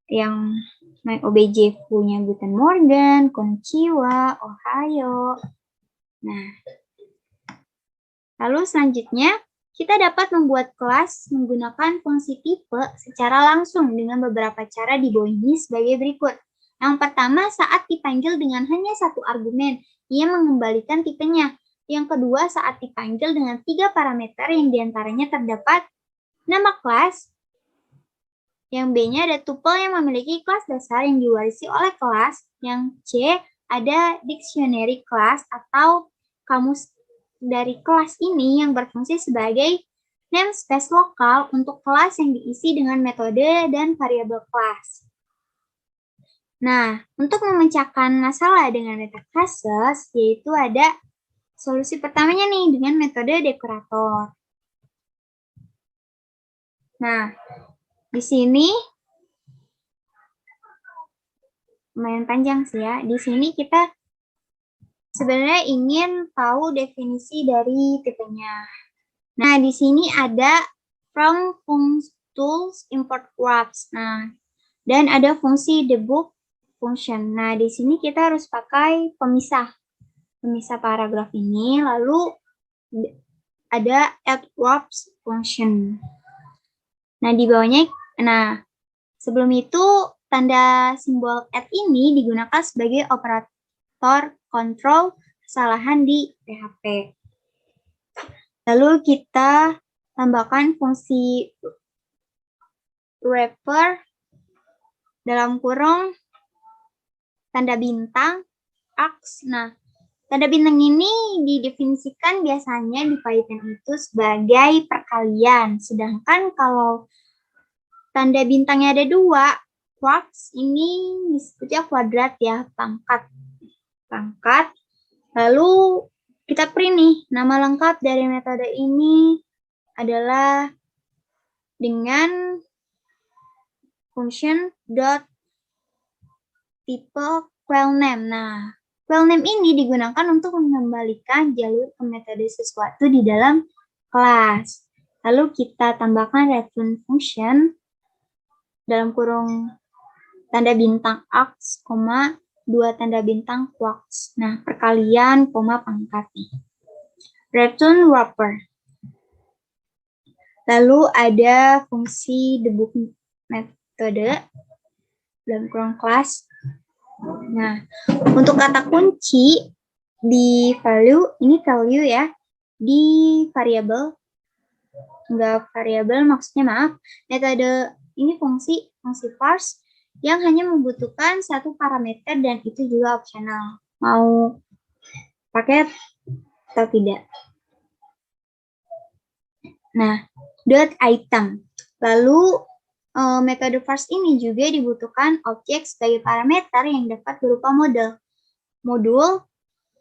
D: yang myObj punya Guten Morgen, Konnichiwa, Ohayo. Nah, lalu selanjutnya kita dapat membuat kelas menggunakan fungsi tipe secara langsung dengan beberapa cara di bawah ini sebagai berikut. Yang pertama, saat dipanggil dengan hanya satu argumen, ia mengembalikan tipenya. Yang kedua, saat dipanggil dengan 3 parameter yang diantaranya terdapat nama kelas, yang B-nya ada tuple yang memiliki kelas dasar yang diwarisi oleh kelas, yang C ada dictionary class atau kamus dari kelas ini yang berfungsi sebagai namespace lokal untuk kelas yang diisi dengan metode dan variabel kelas. Nah, untuk memecahkan masalah dengan metaklases, yaitu ada solusi pertamanya nih dengan metode dekorator. Nah, di sini lumayan panjang sih ya. Di sini kita sebenarnya ingin tahu definisi dari tipenya. Nah, di sini ada from tools import wraps. Nah, dan ada fungsi debug function. Nah, di sini kita harus pakai pemisah paragraf ini, lalu ada add wraps function. Nah, di bawahnya, sebelum itu tanda simbol add ini digunakan sebagai operator kontrol kesalahan di PHP. Lalu kita tambahkan fungsi wrapper dalam kurung tanda bintang X. Nah, tanda bintang ini didefinisikan biasanya di Python itu sebagai perkalian. Sedangkan kalau tanda bintangnya ada 2, quarks ini disebutnya kuadrat ya, pangkat. Lalu kita print nih, nama lengkap dari metode ini adalah dengan function dot tipe quellName. Nah, quellName ini digunakan untuk mengembalikan jalur ke metode sesuatu di dalam kelas. Lalu kita tambahkan return function dalam kurung tanda bintang X, 2 tanda bintang quarks. Nah, perkalian, pangkat nih. Return wrapper. Lalu ada fungsi debug metode dalam kurung kelas. Nah, untuk kata kunci di value, ini value ya, di variabel, enggak variabel maksudnya metode ini fungsi parse yang hanya membutuhkan 1 parameter dan itu juga opsional. Mau pakai atau tidak. Nah, dot item. Lalu metode parse ini juga dibutuhkan objek sebagai parameter yang dapat berupa modul,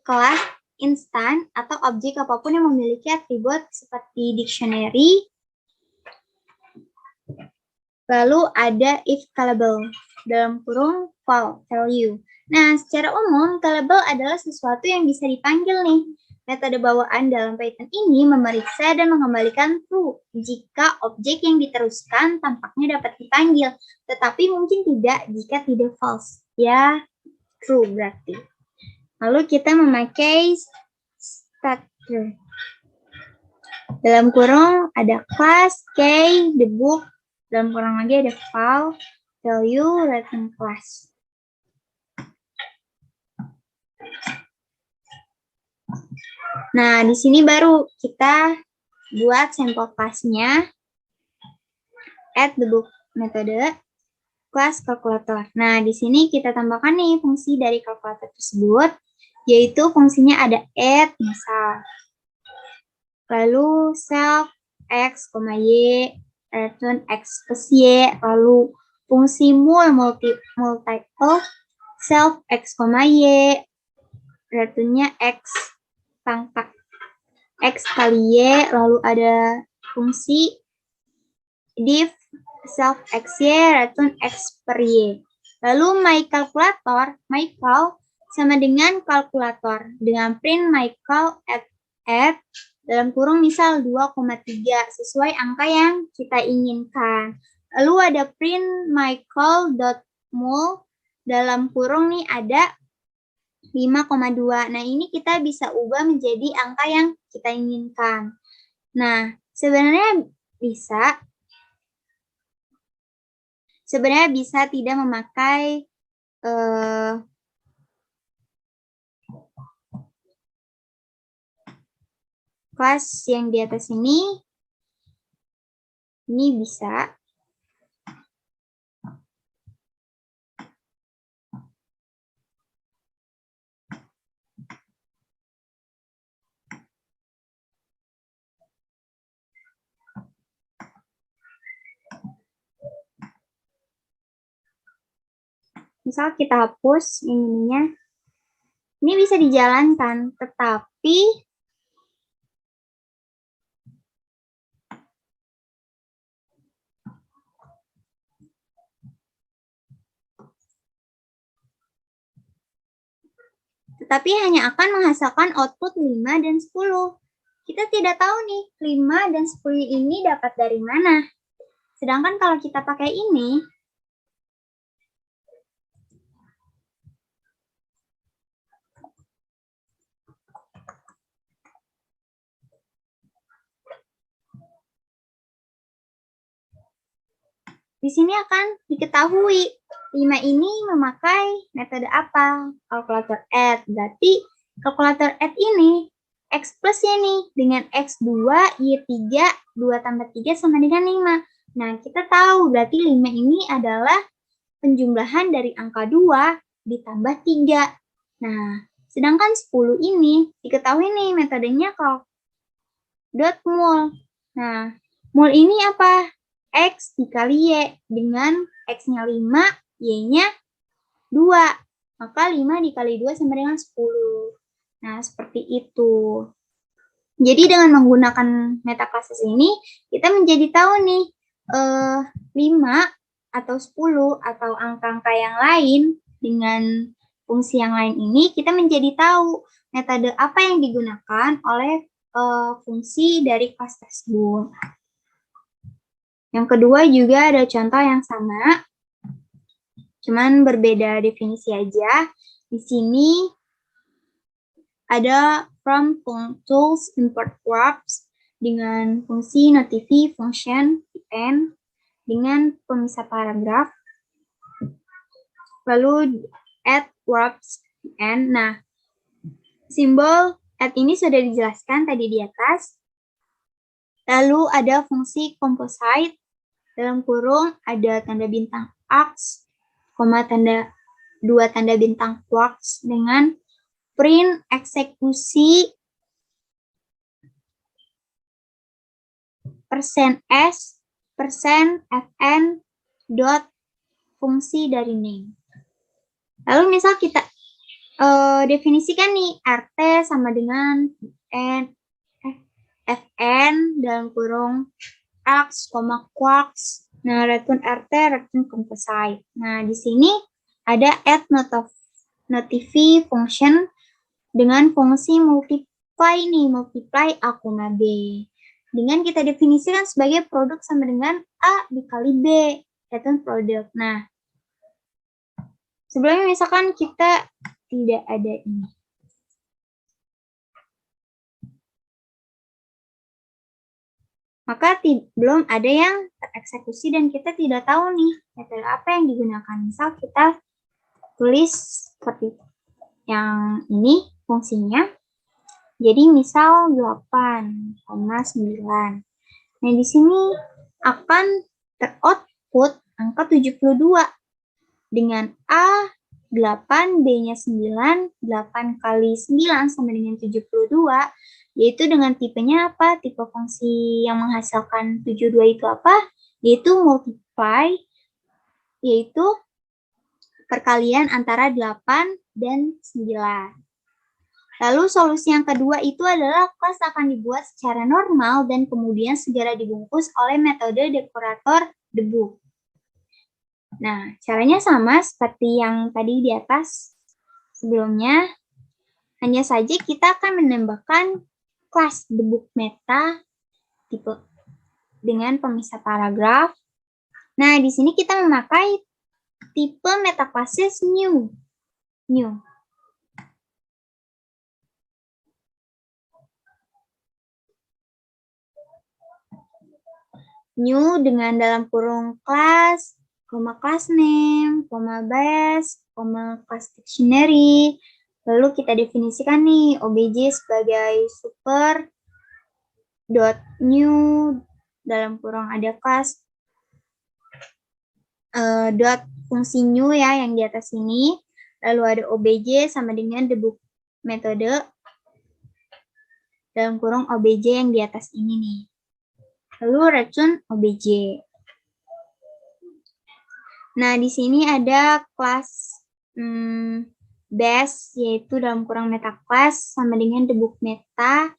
D: kelas, instan, atau objek apapun yang memiliki atribut seperti dictionary. Lalu ada if callable dalam kurung value. Nah, secara umum callable adalah sesuatu yang bisa dipanggil nih. Metode bawaan dalam Python ini memeriksa dan mengembalikan true jika objek yang diteruskan tampaknya dapat dipanggil, tetapi mungkin tidak jika tidak false. Ya, true berarti. Lalu kita memakai structure. Dalam kurung ada class, key, debug, dalam kurung lagi ada file, value, return class. Nah, di sini baru kita buat sampel kelasnya. Add debug metode kelas kalkulator. Nah, di sini kita tambahkan nih fungsi dari kalkulator tersebut, yaitu fungsinya ada add, misal. Lalu self, x, y, return X plus Y, lalu fungsi multiple self X, Y, returnnya X pangkat X kali Y, lalu ada fungsi div self X, Y, return X per Y. Lalu myCal sama dengan kalkulator dengan print myCal at dalam kurung misal 2,3 sesuai angka yang kita inginkan. Lalu ada print myCal.mul dalam kurung nih ada 5,2. Nah, ini kita bisa ubah menjadi angka yang kita inginkan. Nah, sebenarnya bisa tidak memakai kelas yang di atas ini bisa. Misal kita hapus ininya, ini bisa dijalankan, tetapi hanya akan menghasilkan output 5 dan 10. Kita tidak tahu nih, 5 dan 10 ini dapat dari mana. Sedangkan kalau kita pakai ini, di sini akan diketahui 5 ini memakai metode apa? Kalkulator add. Berarti kalkulator add ini X plus Y nih dengan X2, Y3, 2 tambah 3 sama dengan 5. Nah, kita tahu berarti 5 ini adalah penjumlahan dari angka 2 ditambah 3. Nah, sedangkan 10 ini diketahui nih metodenya kalk.mul. Nah, mul ini apa? X dikali Y dengan X-nya 5, Y-nya 2. Maka 5 dikali 2 sama dengan 10. Nah, seperti itu. Jadi dengan menggunakan metaklases ini, kita menjadi tahu nih, 5 atau 10 atau angka-angka yang lain dengan fungsi yang lain ini, kita menjadi tahu metode apa yang digunakan oleh fungsi dari kelas tersebut. Yang kedua juga ada contoh yang sama, cuman berbeda definisi aja. Di sini ada from tools import verbs dengan fungsi notify function n dengan pemisah paragraf, lalu add verbs n. Nah, simbol add ini sudah dijelaskan tadi di atas. Lalu ada fungsi composite dalam kurung ada tanda bintang X, tanda 2 tanda bintang quarks dengan print eksekusi %s, %fn, dot fungsi dari name. Lalu misal kita definisikan nih RT sama dengan fn dalam kurung X, quarks. Nah, return RT, return composite. Nah, di sini ada add notify function dengan fungsi multiply nih, multiply A, B. Dengan kita definisikan sebagai produk sama dengan A dikali B, return product. Nah, sebelumnya misalkan kita tidak ada ini. Maka belum ada yang tereksekusi dan kita tidak tahu nih metode apa yang digunakan. Misal kita tulis seperti yang ini fungsinya. Jadi misal 8,9. Nah, di sini akan teroutput angka 72 dengan A 8, B-nya 9, 8 kali 9 sama dengan 72, yaitu dengan tipenya apa? Tipe fungsi yang menghasilkan 72 itu apa? yaitu multiply, yaitu perkalian antara 8 dan 9. Lalu solusi yang kedua itu adalah kelas akan dibuat secara normal dan kemudian segera dibungkus oleh metode dekorator debu. Nah, caranya sama seperti yang tadi di atas sebelumnya, hanya saja kita akan menambahkan kelas debug meta tipe dengan pemisah paragraf. Nah, di sini kita memakai tipe meta classes new. New dengan dalam kurung class, class name, base, class dictionary. Lalu kita definisikan nih obj sebagai super dot new dalam kurung ada class dot fungsi new ya yang di atas ini. Lalu ada obj sama dengan debug metode dalam kurung obj yang di atas ini nih. Lalu return obj. Nah, di sini ada kelas base, yaitu dalam kurang meta class, sama dengan debug meta,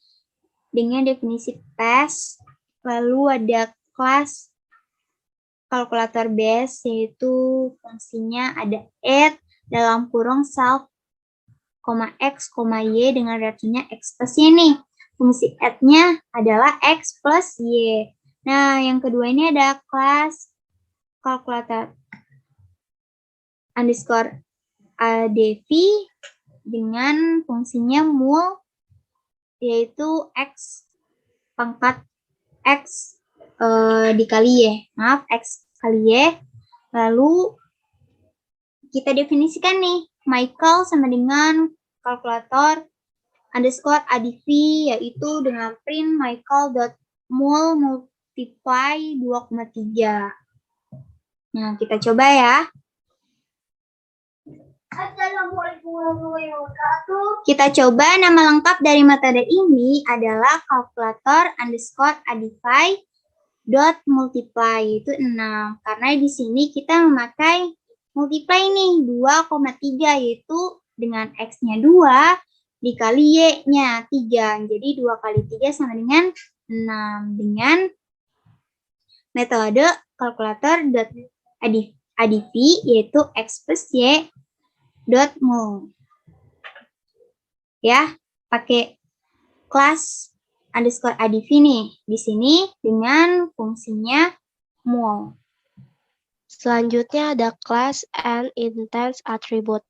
D: dengan definisi pass. Lalu ada kelas kalkulator base, yaitu fungsinya ada add, dalam kurung self, x, y, dengan returnnya x plus y nih. Fungsi add-nya adalah x plus y. Nah, yang kedua ini ada kelas kalkulator underscore adv dengan fungsinya mul, yaitu x pangkat x dikali y. Maaf, x kali y. Lalu kita definisikan nih, Michael sama dengan kalkulator underscore adv, yaitu dengan print Michael.mul multiply 2,3. Nah, kita coba ya. Assalamualaikum warahmatullahi wabarakatuh. Kita coba nama lengkap dari metode ini adalah kalkulator underscore adv dot multiply, itu 6. Karena di sini kita memakai multiply nih 2,3, yaitu dengan x-nya 2 dikali y-nya 3. Jadi 2 kali 3 sama dengan 6 dengan metode kalkulator dot adv, yaitu x plus y dot mul. Ya, pakai kelas underscore adv nih di sini dengan fungsinya mul.
C: Selanjutnya ada class and instance attribute.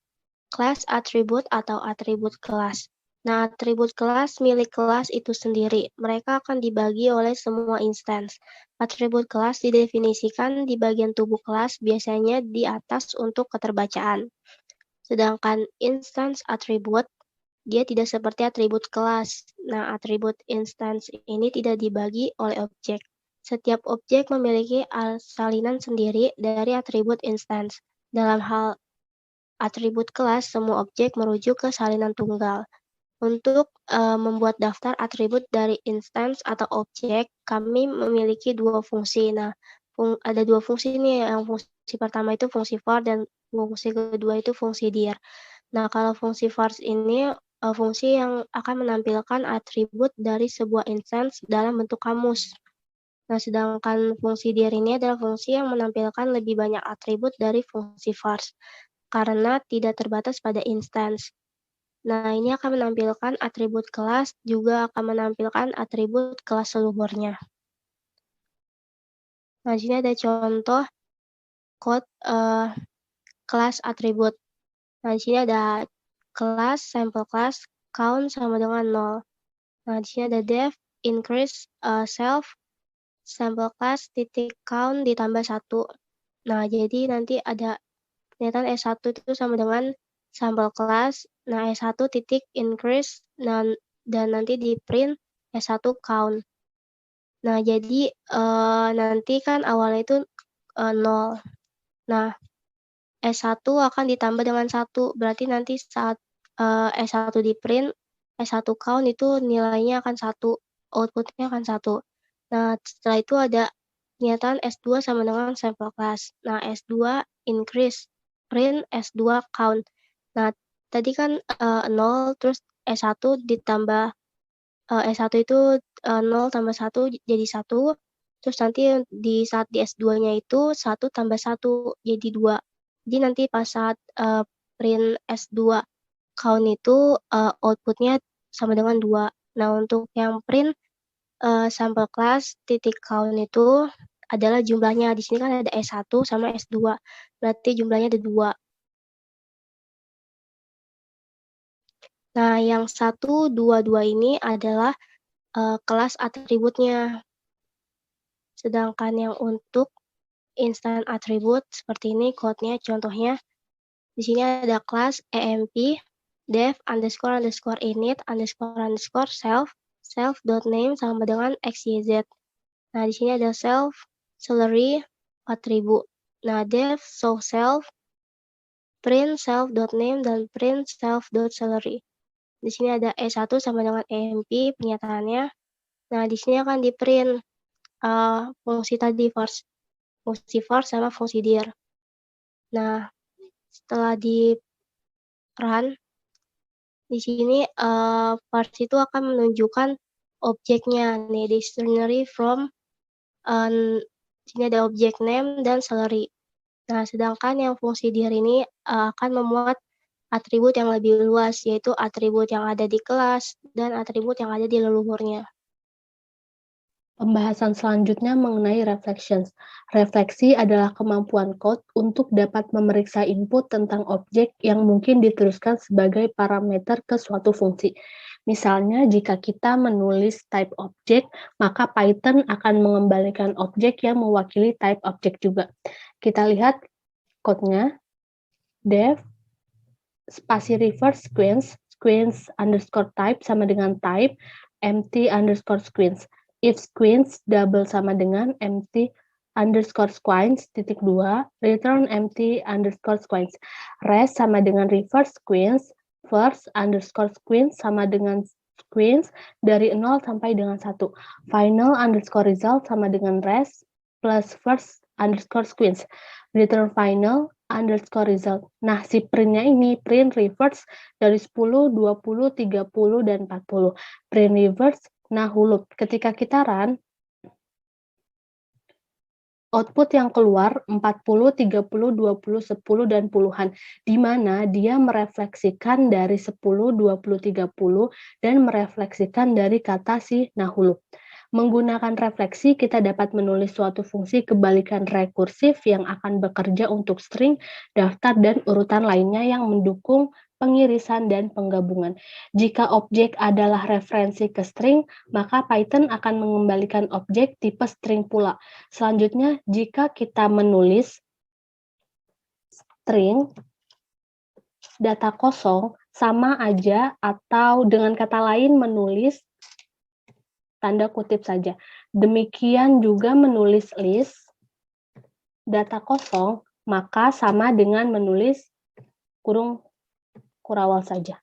C: Kelas atribut atau atribut kelas. Nah, atribut kelas milik kelas itu sendiri. Mereka akan dibagi oleh semua instance. Atribut kelas didefinisikan di bagian tubuh kelas, biasanya di atas untuk keterbacaan. Sedangkan instance atribut, dia tidak seperti atribut kelas. Nah, atribut instance ini tidak dibagi oleh objek. Setiap objek memiliki salinan sendiri dari atribut instance. Dalam hal atribut kelas, semua objek merujuk ke salinan tunggal. Untuk membuat daftar atribut dari instance atau objek, kami memiliki 2 fungsi. Nah, ada 2 fungsi nih. Yang fungsi pertama itu fungsi var dan fungsi kedua itu fungsi dir. Nah, kalau fungsi var ini fungsi yang akan menampilkan atribut dari sebuah instance dalam bentuk kamus. Nah, sedangkan fungsi dir ini adalah fungsi yang menampilkan lebih banyak atribut dari fungsi var karena tidak terbatas pada instance. Nah, ini akan menampilkan atribut kelas, juga akan menampilkan atribut kelas seluruhnya. Nah, di sini ada contoh code kelas atribut. Nah, di sini ada kelas, sampel class, count sama dengan 0. Nah, di sini ada def, increase, self, sampel class, titik count ditambah 1. Nah, jadi nanti ada kelihatan S1 itu sama dengan sampel class. Nah, S1 titik increase dan nanti di print S1 count. Nah, jadi nanti kan awalnya itu 0. Nah, S1 akan ditambah dengan 1. Berarti nanti saat S1 di print, S1 count itu nilainya akan 1. Outputnya akan 1. Nah, setelah itu ada pernyataan S2 sama dengan sampel class. Nah, S2 increase, print S2 count. Nah, tadi kan 0 terus S1 ditambah S1 itu 0 tambah 1 jadi 1, terus nanti di saat di S2-nya itu 1 tambah 1 jadi 2. Jadi nanti pas saat print S2 count itu output-nya sama dengan 2. Nah, untuk yang print sampel class titik count itu adalah jumlahnya. Di sini kan ada S1 sama S2, berarti jumlahnya ada 2. Nah, yang 1, 2, 2 ini adalah kelas atributnya. Sedangkan yang untuk instant atribut seperti ini code-nya, contohnya di sini ada kelas emp dev _ init _ self.name sama dengan xyz. Nah, di sini ada self, salary, atribut. Nah, dev, show self, print self.name, dan print self.salary. Di sini ada E1 sama dengan emp pernyataannya. Nah, di sini akan di print fungsi tadi fungsi for sama fungsi dir. Nah, setelah di run, di sini parts itu akan menunjukkan objeknya nih, dictionary from sini ada objek name dan salary. Nah, sedangkan yang fungsi dir ini akan memuat atribut yang lebih luas, yaitu atribut yang ada di kelas dan atribut yang ada di leluhurnya.
B: Pembahasan selanjutnya mengenai reflections. Refleksi adalah kemampuan code untuk dapat memeriksa input tentang objek yang mungkin diteruskan sebagai parameter ke suatu fungsi. Misalnya, jika kita menulis type object, maka Python akan mengembalikan objek yang mewakili type object juga. Kita lihat code-nya. Dev spasi reverse sequence underscore type sama dengan type empty underscore sequence. If sequence double sama dengan empty underscore sequence titik 2, return empty underscore sequence. Rest sama dengan reverse sequence, first underscore sequence sama dengan sequence dari 0 sampai dengan 1. Final underscore result sama dengan rest plus first underscore sequence. Return final underscore result. Nah, si print-nya ini print reverse dari 10, 20, 30, dan 40. Print reverse nahulup. Ketika kita run, output yang keluar 40, 30, 20, 10, dan puluhan, di mana dia merefleksikan dari 10, 20, 30, dan merefleksikan dari kata si nahulup. Menggunakan refleksi, kita dapat menulis suatu fungsi kebalikan rekursif yang akan bekerja untuk string, daftar, dan urutan lainnya yang mendukung pengirisan dan penggabungan. Jika objek adalah referensi ke string, maka Python akan mengembalikan objek tipe string pula. Selanjutnya, jika kita menulis string data kosong, sama aja atau dengan kata lain menulis tanda kutip saja. Demikian juga menulis list data kosong, maka sama dengan menulis kurung kurawal saja.